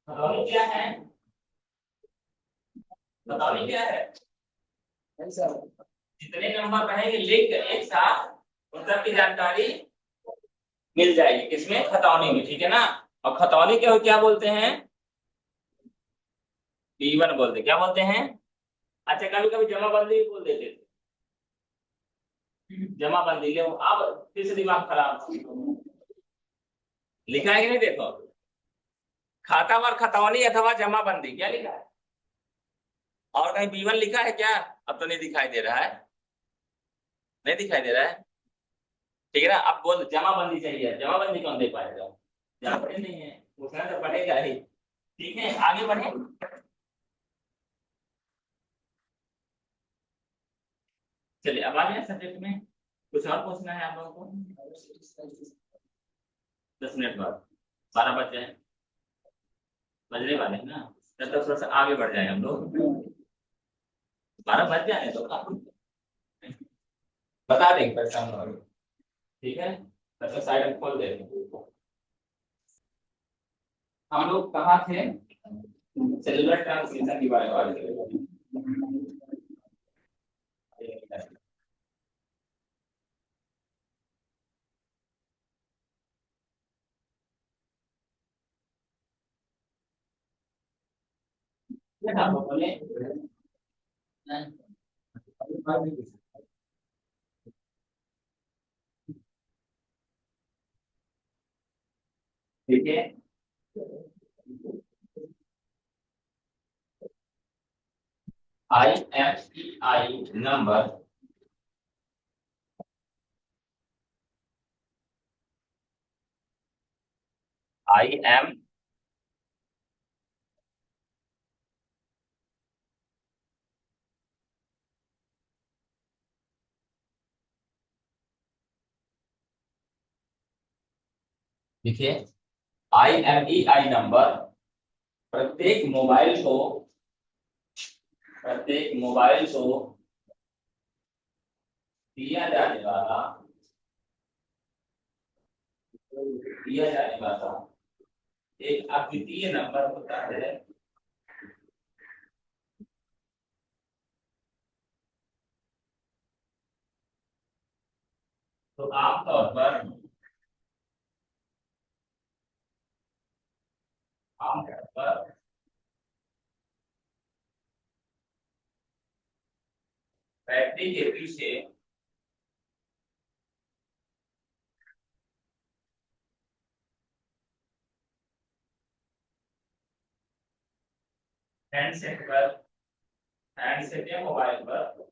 खतौनी क्या है, खतौनी क्या है, ऐसा जितने नंबर रहेंगे लिख कर एक साथ उन सब की जानकारी मिल जाएगी किसमें, खतौनी में, ठीक है ना। और खतौनी के क्या बोलते हैं, B1 बोलते, क्या बोलते हैं। अच्छा, कभी कभी जमाबंदी भी बोल देते थे, जमाबंदी ले अब फिर से दिमाग खराब। लिखा है कि नहीं, देखो, खाता और खतौनी अथवा जमाबंदी, क्या लिखा है। और कहीं B1 लिखा है क्या, अब तो नहीं दिखाई दे रहा है, नहीं दिखाई दे रहा है, ठीक है ना। अब बोल जमाबंदी चाहिए, जमाबंदी कौन दे पाएगा, जमाबंदी नहीं है, पूछना तो पड़ेगा ही। ठीक है, आगे बढ़े। चलिए अब आ गया सब्जेक्ट में, कुछ और पूछना है आप लोगों को। 10 मिनट बाद 12 बज जाए, बजने वाले हैं ना, जब तक थोड़ा सा आगे बढ़ जाए हम लोग। 12 बज जाए तो बता देंगे परेशान हो, ठीक है। तब तक साइड खोल देंगे। हम लोग कहाँ थे, सेलुलर ट्रांसमिशन के बारे में बात कर रहे थे। आप बोले ठीक है। IMEI नंबर IM देखिए, IMEI नंबर प्रत्येक मोबाइल को दिया जाने वाला एक अद्वितीय नंबर होता है। तो आमतौर पर बैटरी के पीछे हैंडसेट या मोबाइल पर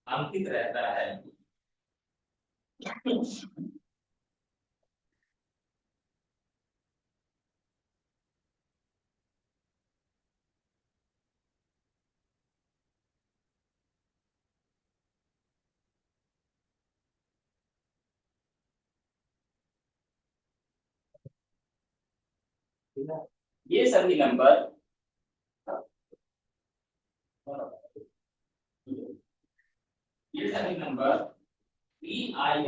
अंकित रहता है। ये सभी नंबर ये सभी नंबर EIR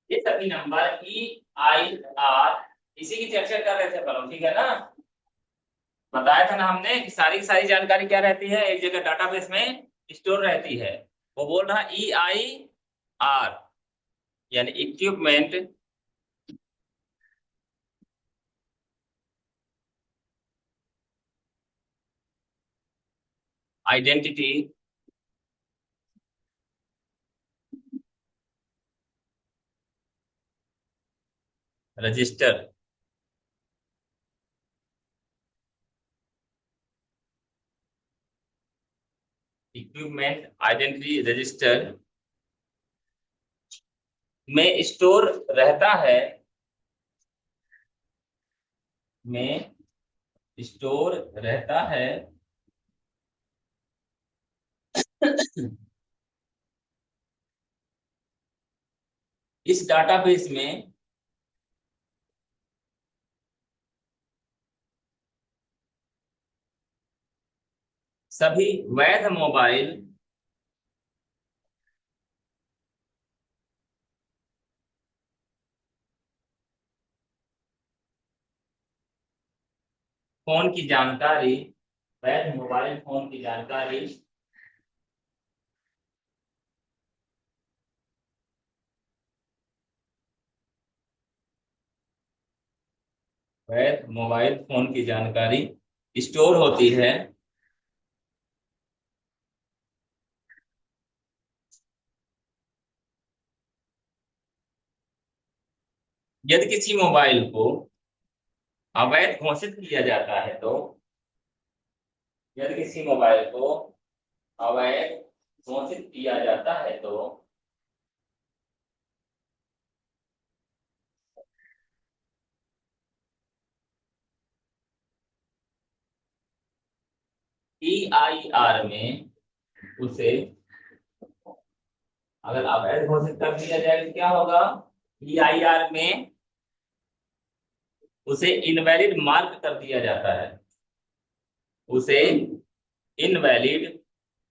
ये सभी नंबर EIR इसी की चर्चा कर रहे थे कल, ठीक है ना। बताया था ना हमने कि सारी की सारी जानकारी क्या रहती है, एक जगह डाटाबेस में स्टोर रहती है। वो बोल रहा EIR यानी equipment identity register. Equipment identity register में स्टोर रहता है में स्टोर रहता है इस डाटाबेस में सभी वैध मोबाइल फोन की जानकारी, वैध मोबाइल फोन की जानकारी वैध मोबाइल फोन की जानकारी स्टोर होती है यदि किसी मोबाइल को अवैध घोषित किया जाता है तो, यदि किसी मोबाइल को अवैध घोषित किया जाता है तो EIR में उसे, अगर अवैध घोषित कर दिया जाए तो क्या होगा, EIR में उसे इनवैलिड मार्क कर दिया जाता है, उसे इनवैलिड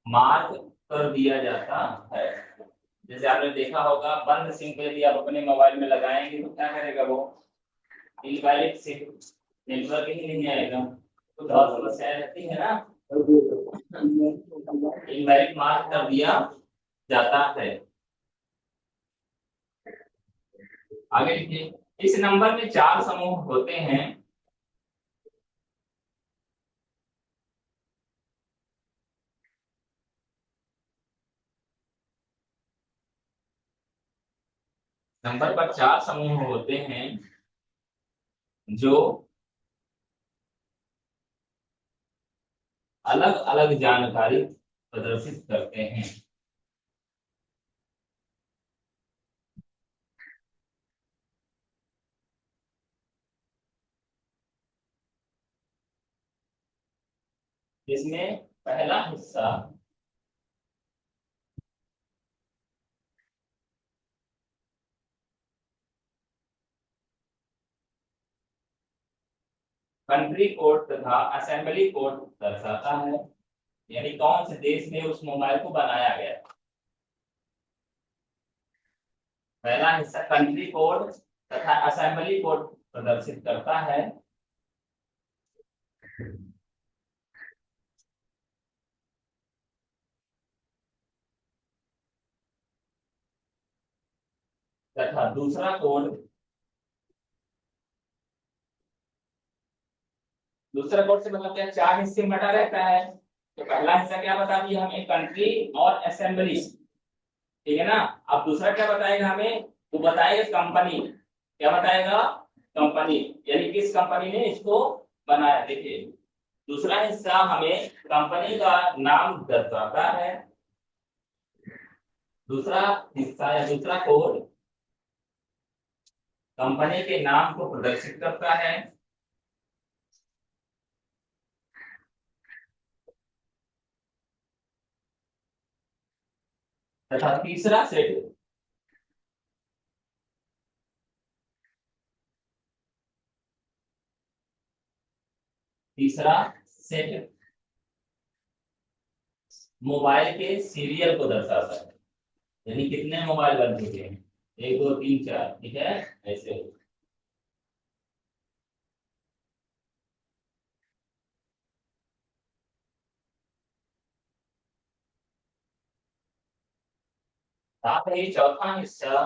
मार्क कर दिया जाता है। जैसे आपने देखा होगा बंद सिम को यदि आप अपने मोबाइल में लगाएंगे तो क्या करेगा वो, इनवैलिड सिम, नेटवर्क ही नहीं आएगा, तो बहुत समस्या रहती है ना, इनवैलिड मार्क कर दिया जाता है। आगे लिखिए, इस नंबर में 4 समूह होते हैं। नंबर पर 4 समूह होते हैं जो अलग अलग जानकारी प्रदर्शित करते हैं। जिसमें पहला हिस्सा कंट्री कोड तथा असेंबली कोड दर्शाता है, यानी कौन से देश में उस मोबाइल को बनाया गया। पहला हिस्सा कंट्री कोड तथा असेंबली कोड प्रदर्शित करता है, तथा दूसरा कोड, दूसरा कोड से मतलब क्या, 4 हिस्से में बटा रहता है। तो पहला हिस्सा क्या बता दिया हमें, कंट्री और असेंबली, ठीक है ना। अब दूसरा क्या बताएगा हमें, वो बताएगा कंपनी, क्या बताएगा, कंपनी, यानी किस कंपनी ने इसको बनाया। देखिए दूसरा हिस्सा हमें कंपनी का नाम दर्शाता है, दूसरा हिस्सा या दूसरा कोड कंपनी के नाम को प्रदर्शित करता है, तथा तीसरा सेट, तीसरा सेट मोबाइल के सीरियल को दर्शाता है, यानी कितने मोबाइल बन चुके हैं, 1 2 3 4, ठीक है, ऐसे। साथ ही चौथा हिस्सा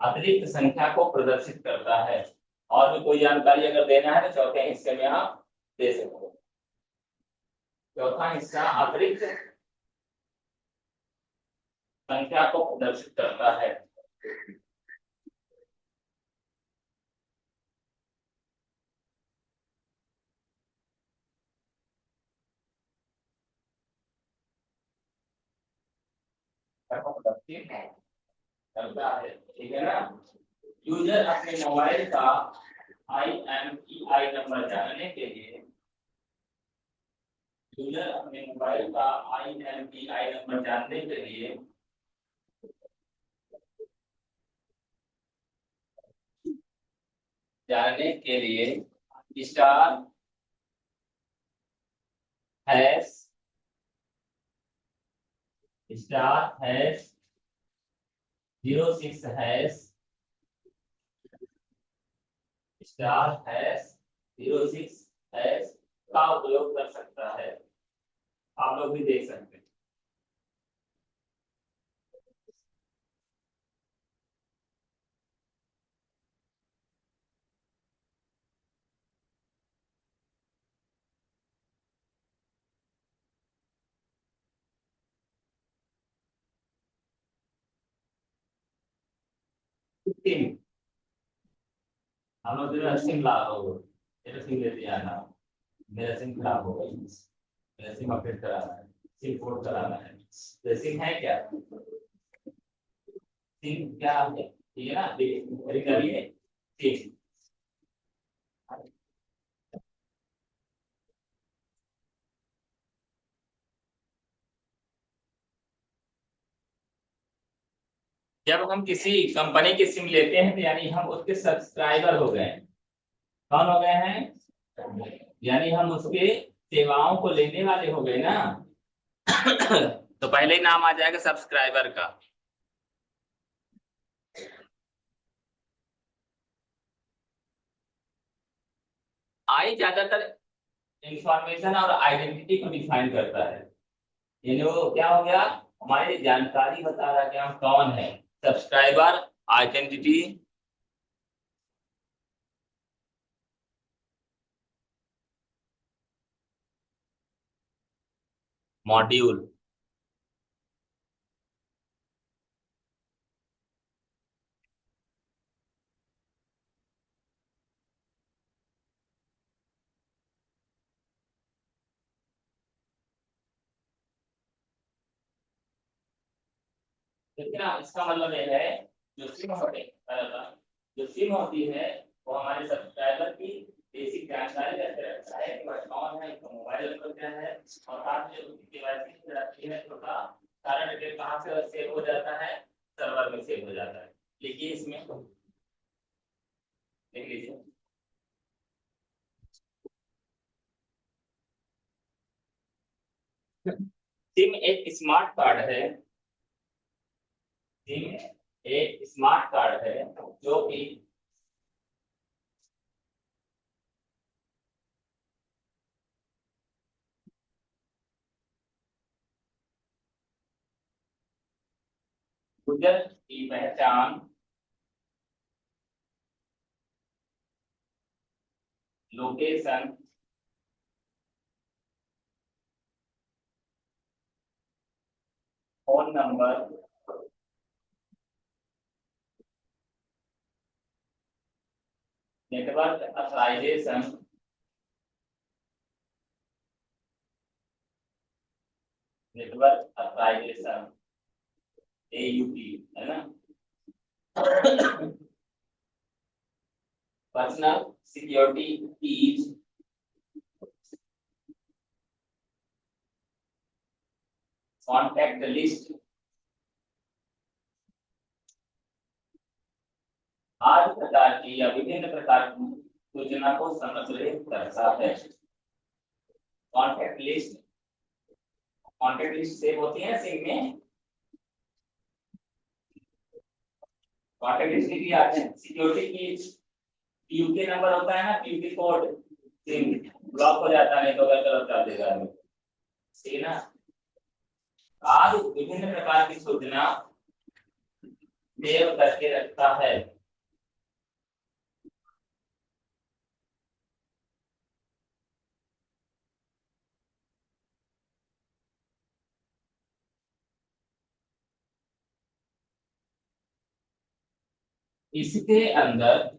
अतिरिक्त संख्या को प्रदर्शित करता है। और भी कोई जानकारी अगर देना है तो चौथे हिस्से में आप दे सकते हो। चौथा हिस्सा अतिरिक्त संख्या को प्रदर्शित करता है। प्रदर्शित करता है, ठीक है ना। यूजर अपने मोबाइल का IMEI नंबर जानने के लिए यूजर अपने मोबाइल का IMEI नंबर जानने के लिए स्टार हैश #06 हैश *#06 हैश का उपयोग कर सकता है। आप लोग भी देख सकते हैं। सिम हम लोग जो सिम ला हो मेरा सिम लेते आना, मेरा सिम खराब हो गई, मेरा सिम अपडेट कराना है, सिम पोर्ट कराना है। तो सिम है क्या? सिम क्या है? ठीक है ना, देखिए करिए सिम। जब हम किसी कंपनी की सिम लेते हैं तो यानी हम उसके सब्सक्राइबर हो गए हैं। कौन हो गए हैं? यानी हम उसके सेवाओं को लेने वाले हो गए ना। तो पहले ही नाम आ जाएगा सब्सक्राइबर का। आई ज्यादातर इंफॉर्मेशन और आइडेंटिटी को डिफाइन करता है। यानी वो क्या हो गया, हमारी जानकारी बता रहा है कि हम कौन है। Subscriber, identity, module. ठीक है ना, इसका मतलब ये है जो सिम होती जो सिम होती है वो हमारे सब्सक्राइबर की बेसिक जानकारी रखते रहता है कि वह कौन है, उसका मोबाइल नंबर क्या है, और साथ में उसकी केवाईसी रहती है। छोटा सारा डिटेल कहाँ से सेव हो जाता है, सर्वर में सेव हो जाता है। लिखिए इसमें, लिख लीजिए। सिम एक स्मार्ट कार्ड है। सिम एक स्मार्ट कार्ड है जो कि यूजर की पहचान, location, phone number, network authorisation, AUP है ना, personal security keys, contact list, आदि प्रकार की या विभिन्न प्रकार की सूचना को संग्रहित करता है। Contact list, contact list save होती है सिम में। कॉन्टैक्ट लिस्ट भी आते हैं। सिक्योरिटी कीज, PUK नंबर होता है ना, PUK कोड, सिम ब्लॉक हो जाता है, नहीं तो गलत कर देगा। ठीक है ना, आज विभिन्न प्रकार की सूचना सेव करके रखता है। इसके अंदर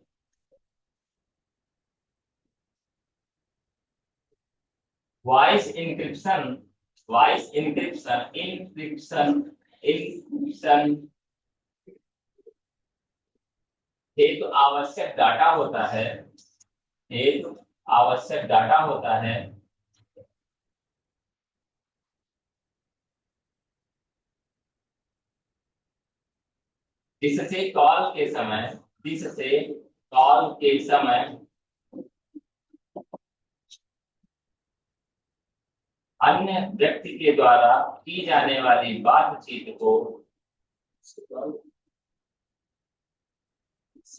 voice encryption, voice encryption, encryption, encryption, एक आवश्यक डाटा होता है, एक आवश्यक डाटा होता है जिससे कॉल के समय अन्य व्यक्ति के द्वारा की जाने वाली बातचीत को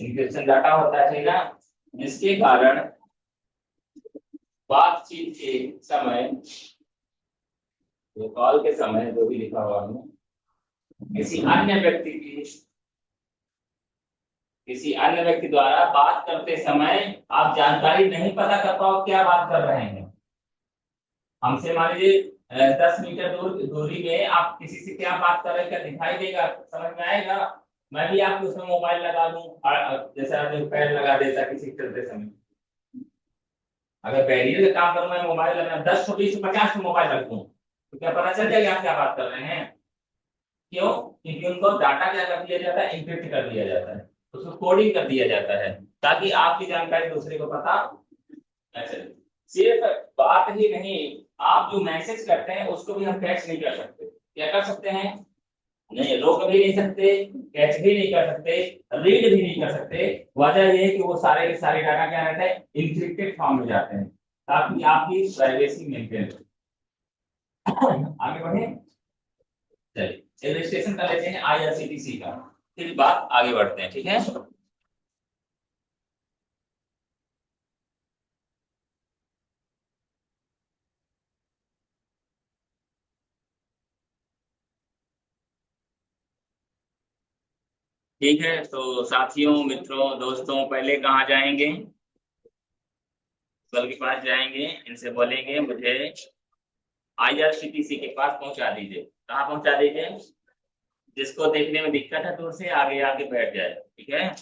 इंक्रिप्शन डाटा होता है, ठीक ना, जिसके कारण बातचीत के समय, कॉल के समय जो भी लिखा हुआ है, किसी अन्य व्यक्ति द्वारा बात करते समय आप जानकारी नहीं पता कर पाओ क्या बात कर रहे हैं। हमसे मान लीजिए 10 मीटर दूरी में आप किसी से क्या बात कर रहे हैं, क्या दिखाई देगा, समझ में आएगा। मैं भी आपको उसमें मोबाइल लगा दूं, जैसे आपने पैर लगा देता किसी चलते समय, अगर बैरियर का काम करूं मैं, मोबाइल लगा 10 20 50 मोबाइल रख दूं तो क्या पता चल जाएगा आप क्या बात कर रहे हैं। क्यों? क्योंकि उनको डाटा क्या कर दिया जाता है, एन्क्रिप्ट कर दिया जाता है, उसको कोडिंग कर दिया जाता है ताकि आपकी जानकारी दूसरे को पता न चले। सिर्फ बात ही नहीं, आप जो मैसेज करते हैं उसको भी हम कैच नहीं कर सकते। क्या कर सकते हैं? नहीं, रोक भी नहीं सकते, कैच भी नहीं कर सकते, रीड भी नहीं कर सकते। वजह ये है कि वो सारे के सारे डाटा क्या रहते हैं, इंक्रिप्टेड फॉर्म में जाते हैं ताकि आपकी प्राइवेसी मेंटेन हो। आगे बढ़े, चलिए रजिस्ट्रेशन कर लेते हैं IRCTC का, फिर बात आगे बढ़ते हैं, ठीक है। ठीक है, तो साथियों, मित्रों, दोस्तों, पहले कहाँ जाएंगे? प्रिंसिपल के पास जाएंगे, इनसे बोलेंगे मुझे IRCTC के पास पहुंचा दीजिए। कहाँ पहुंचा दीजिए? जिसको देखने में दिक्कत है दूर से आगे आके बैठ जाए, ठीक है।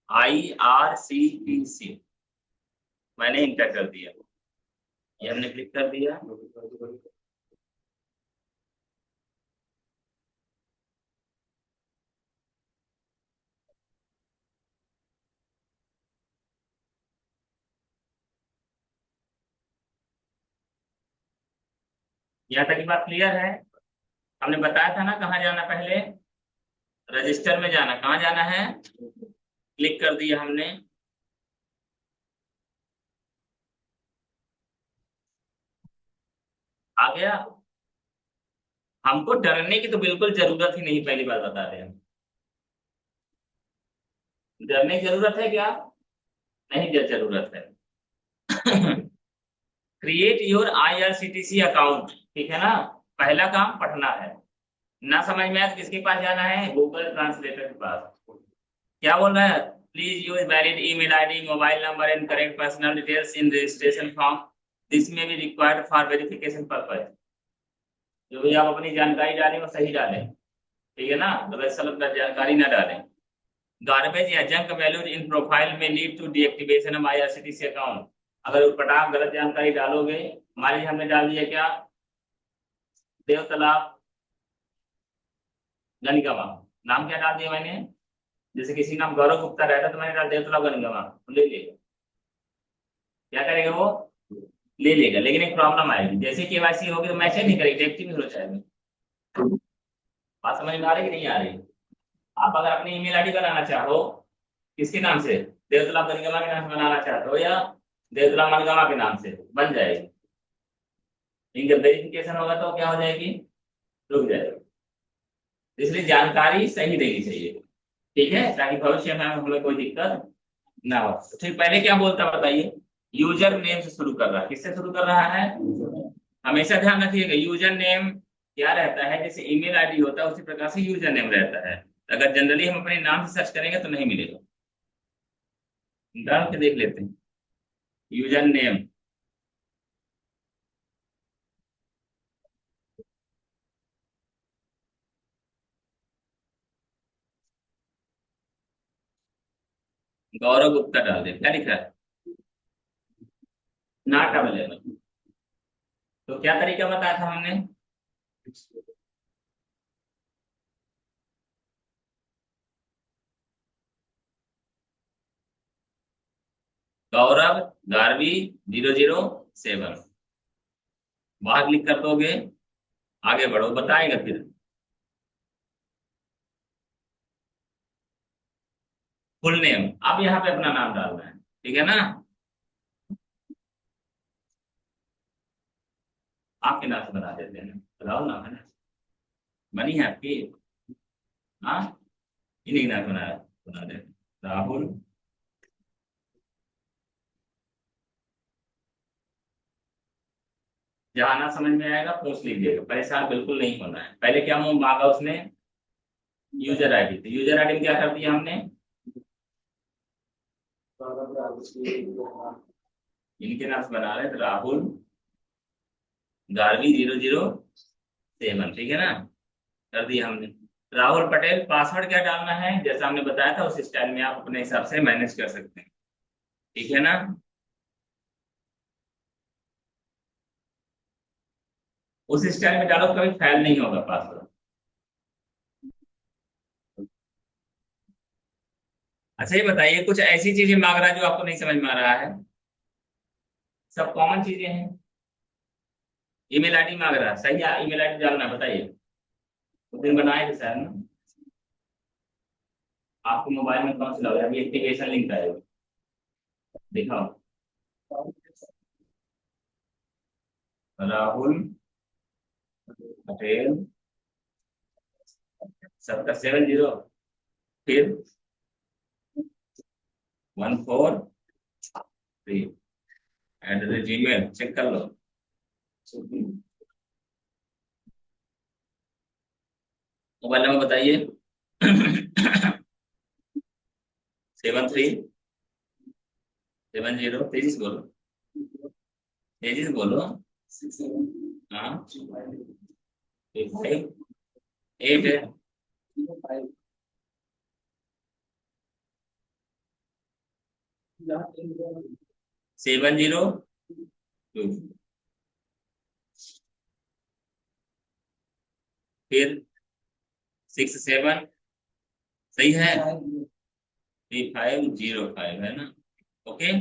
IRCTC मैंने इंटर कर दिया, ये हमने क्लिक कर दिया। यहाँ तक की बात क्लियर है? हमने बताया था ना कहाँ जाना, पहले रजिस्टर में जाना। कहाँ जाना है? क्लिक कर दिया हमने। आ गया। हमको डरने की तो बिल्कुल जरूरत ही नहीं, पहली बार बता रहे हैं। डरने की जरूरत है क्या? नहीं, जरूरत है। क्रिएट योर IRCTC अकाउंट, ठीक है ना। पहला काम पढ़ना है। ना समझ में आया तो किसके पास जाना है? गूगल ट्रांसलेटर के पास। क्या बोल रहा है? Please use valid email ID, mobile number and correct personal details in registration form, this में be required for verification purpose. जो भी आप अपनी जानकारी डालें वो सही डालें, ठीक है ना, गलत सलत जानकारी ना डालें। गार्बेज या जंक वैल्यूज इन प्रोफाइल में lead to deactivation of IRCTC account. अगर उटपटांग गलत जानकारी डालोगे, मान लीजिए हमने डाल दिया क्या, देव तालाब गणगवा, नाम क्या डाल दिया मैंने, जैसे किसी नाम गौरव गुप्ता रहता तो मैंने डाल देव तालाब गणगवा, ले लेगा। क्या करेगा वो? ले लेगा, लेकिन एक प्रॉब्लम आएगी, जैसे KYC होगी तो मैसेज नहीं करेगी, एक्टिव हो जाएगी। बात समझ में आ रही कि नहीं आ रही? आप अगर अपनी ईमेल ID बनाना चाहो, किसके नाम से, देवतला मनगमा के नाम से बनाना चाहते हो या देवतला मनगमा के नाम से, बन जाएगी। लेकिन जब वेरिफिकेशन होगा तो क्या हो जाएगी, रुक जाएगी। इसलिए जानकारी सही देनी चाहिए, ठीक है, ताकि भविष्य में हमें कोई दिक्कत ना हो। तो ठीक, पहले क्या बोलता है बताइए? यूजर नेम से शुरू कर रहा है। किससे शुरू कर रहा है? हमेशा ध्यान रखिएगा, यूजर नेम क्या रहता है, जैसे ईमेल ID होता है उसी प्रकार से यूजर नेम रहता है। अगर जनरली हम अपने नाम से सर्च करेंगे तो नहीं मिलेगा, डाल के देख लेते हैं। यूजर नेम, गौरव गुप्ता डाल दे, क्या लिखा है? Not available. तो क्या तरीका बताया था हमने? गौरव गारवी 007 बाहर क्लिक कर दोगे, आगे बढ़ो, बताएगा फिर। फुल नेम आप यहाँ पे अपना नाम डालना है, ठीक है ना। आपके नाम से बना देते हैं, बताओ नाम है ना, बनी है आपकी। हाँ, इन्हीं के नाम बना बना देते हैं। राहुल। जहां ना समझ में आएगा पूछ लीजिएगा, परेशान बिल्कुल नहीं होना है। पहले क्या मुंह मांगा उसने, यूजर आईडी, तो यूजर आईडी में क्या कर दिया हमने, इनके नाम से बना रहे हैं, तो राहुल गारवी 007, ठीक है ना, कर दिया हमने। राहुल पटेल, पासवर्ड क्या डालना है जैसा हमने बताया था, उस स्टाइल में आप अपने हिसाब से मैनेज कर सकते हैं, ठीक है ना। उस स्टाइल में डालो, कभी फेल नहीं होगा पासवर्ड। अच्छा ये बताइए, कुछ ऐसी चीजें मांग रहा है जो आपको नहीं समझ में आ रहा है, सब कॉमन चीजें हैं। ईमेल आईडी मांग रहा है, सही है, ईमेल आईडी डालना है, बताइए। उस दिन बनाए थे सर ना, आपके मोबाइल में कौन सा लग रहा है, अभी एक्टिवेशन लिंक आएगा, दिखाओ। राहुल पटेल 770, फिर 143 @gmail, चेक कर लो। मोबाइल नंबर बताइए। 7370, तेजी से बोलो, तेजी से बोलो। हाँ, 858 है। 702, फिर 67, सही है, 3505 है ना। ओके,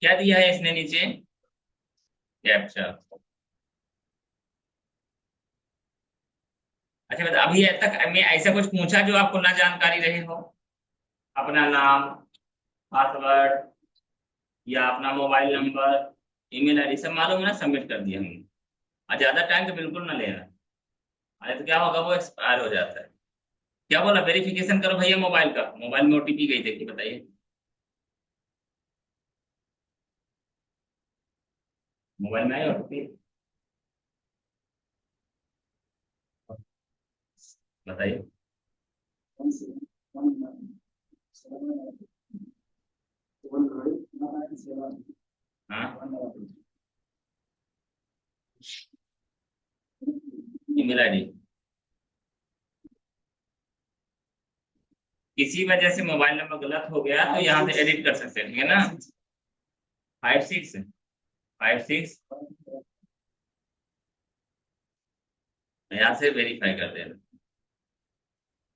क्या दिया है इसने नीचे, कैप्चा। अच्छा बता, अभी तक मैं ऐसा कुछ पूछा जो आपको ना जानकारी रहे हो, अपना नाम, पासवर्ड, या अपना मोबाइल नंबर, ईमेल आईडी सब मालूम है ना, सबमिट कर दिया हमने। और ज्यादा टाइम तो बिल्कुल ना लेना, अरे तो क्या होगा, वो एक्सपायर हो जाता है। क्या बोला, वेरिफिकेशन करो भैया मोबाइल का, मोबाइल में ओटीपी गई, देखिए बताइए, मोबाइल में आई ओटीपी, बताइए। हाँ, ईमेल आईडी, किसी वजह से मोबाइल नंबर गलत हो गया तो यहाँ से एडिट कर सकते हैं, ठीक है ना। 5656, यहाँ से वेरीफाई कर देना।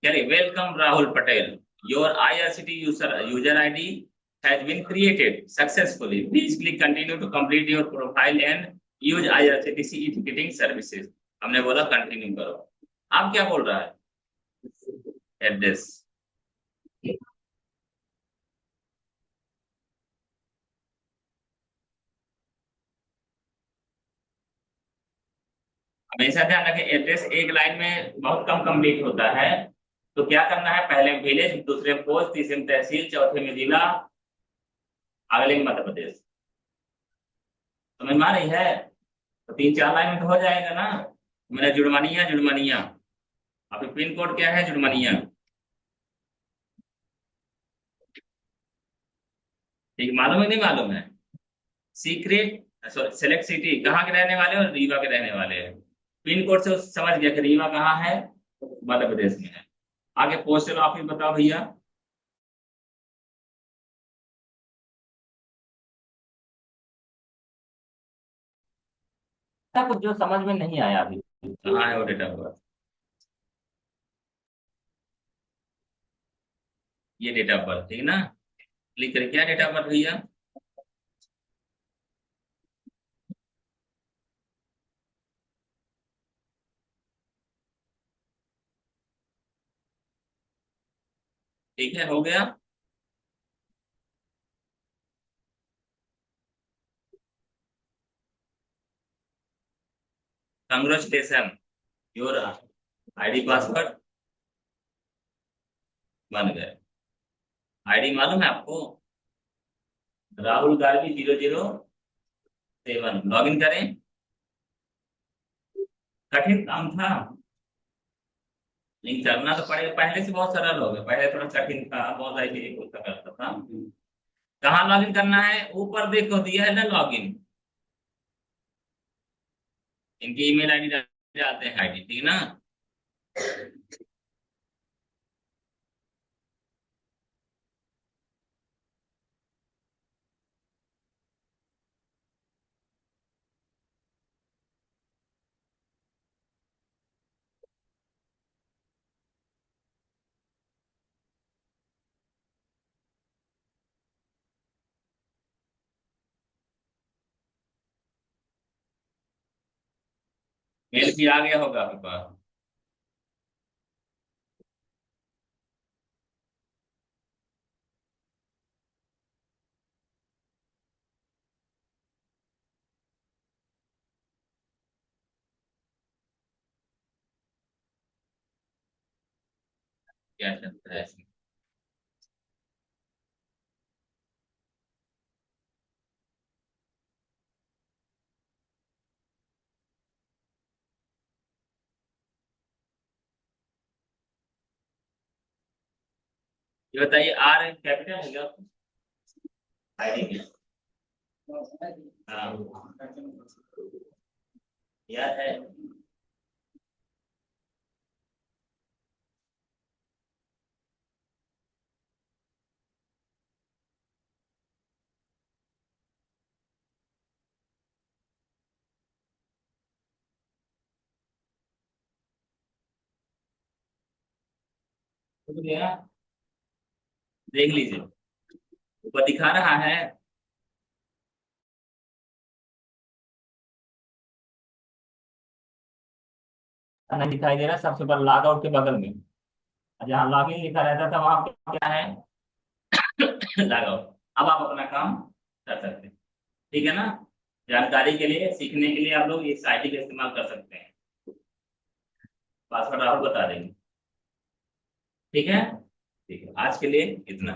चलिए, welcome Rahul Patel, your IRCT user ID has been created successfully. Please click continue to complete your profile and use IRCTC ticketing services. हमने बोला कंटिन्यू करो। आप क्या बोल रहा है, एड्रेस, हमेशा ध्यान रखें, एड्रेस एक लाइन में बहुत कम कंप्लीट होता है। तो क्या करना है, पहले में विलेज, दूसरे में पोस्ट, तीसरे में तहसील, चौथे में जिला, अगले में मध्य प्रदेश। समझ में आ रही है, तो 3-4 लाइन में तो हो जाएगा ना। मेरा जुड़मनिया, जुड़मनिया, आपके पिन कोड क्या है, जुड़मनिया, ठीक, मालूम है नहीं मालूम है। सीक्रेट, सेलेक्ट सिटी, कहाँ के रहने वाले हो, रीवा के रहने वाले हैं। पिन कोड से समझ गया कि रीवा कहाँ है, मध्य प्रदेश में है। आगे पोस्टल ऑफिस बताओ भैया। क्या कुछ जो समझ में नहीं आया अभी, कहाँ है वो डेटा बर्थ, ये डेट ऑफ बर्थ, ठीक ना। लिख कर क्या डेट ऑफ बर्थ भैया? ठीक है, हो गया। कंग्रेचुलेशन, योर आईडी पासवर्ड बन गए। आईडी मालूम है आपको? राहुल गांधी 007। लॉग इन करें। कठिन काम था। लिंक करना तो पड़ेगा, पहले से बहुत सरल हो गया, पहले थोड़ा कठिन था, बहुत ऐसे होता करता था। कहाँ लॉग इन करना है? ऊपर देखो दिया है ना लॉग इन। इनकी ईमेल आईडी डालते हैं, आईडी ठीक ना। मेल भी आ गया होगा आपके पास। क्या चलता है इसमें? ये बताइए, आर कैपिटल है क्या आईडी में? हाँ, याद है। शुक्रिया। देख लीजिए, ऊपर दिखा रहा है। नहीं दिखाई दे रहा, सबसे ऊपर लॉग आउट के बगल में जहाँ लॉग इन लिखा रहता था वहां पे क्या है? Log out. अब आप अपना काम कर सकते हैं, ठीक है ना। जानकारी के लिए, सीखने के लिए आप लोग इस आईडी का इस्तेमाल कर सकते हैं। पासवर्ड राहुल बता देंगे। ठीक है, ठीक है, आज के लिए इतना।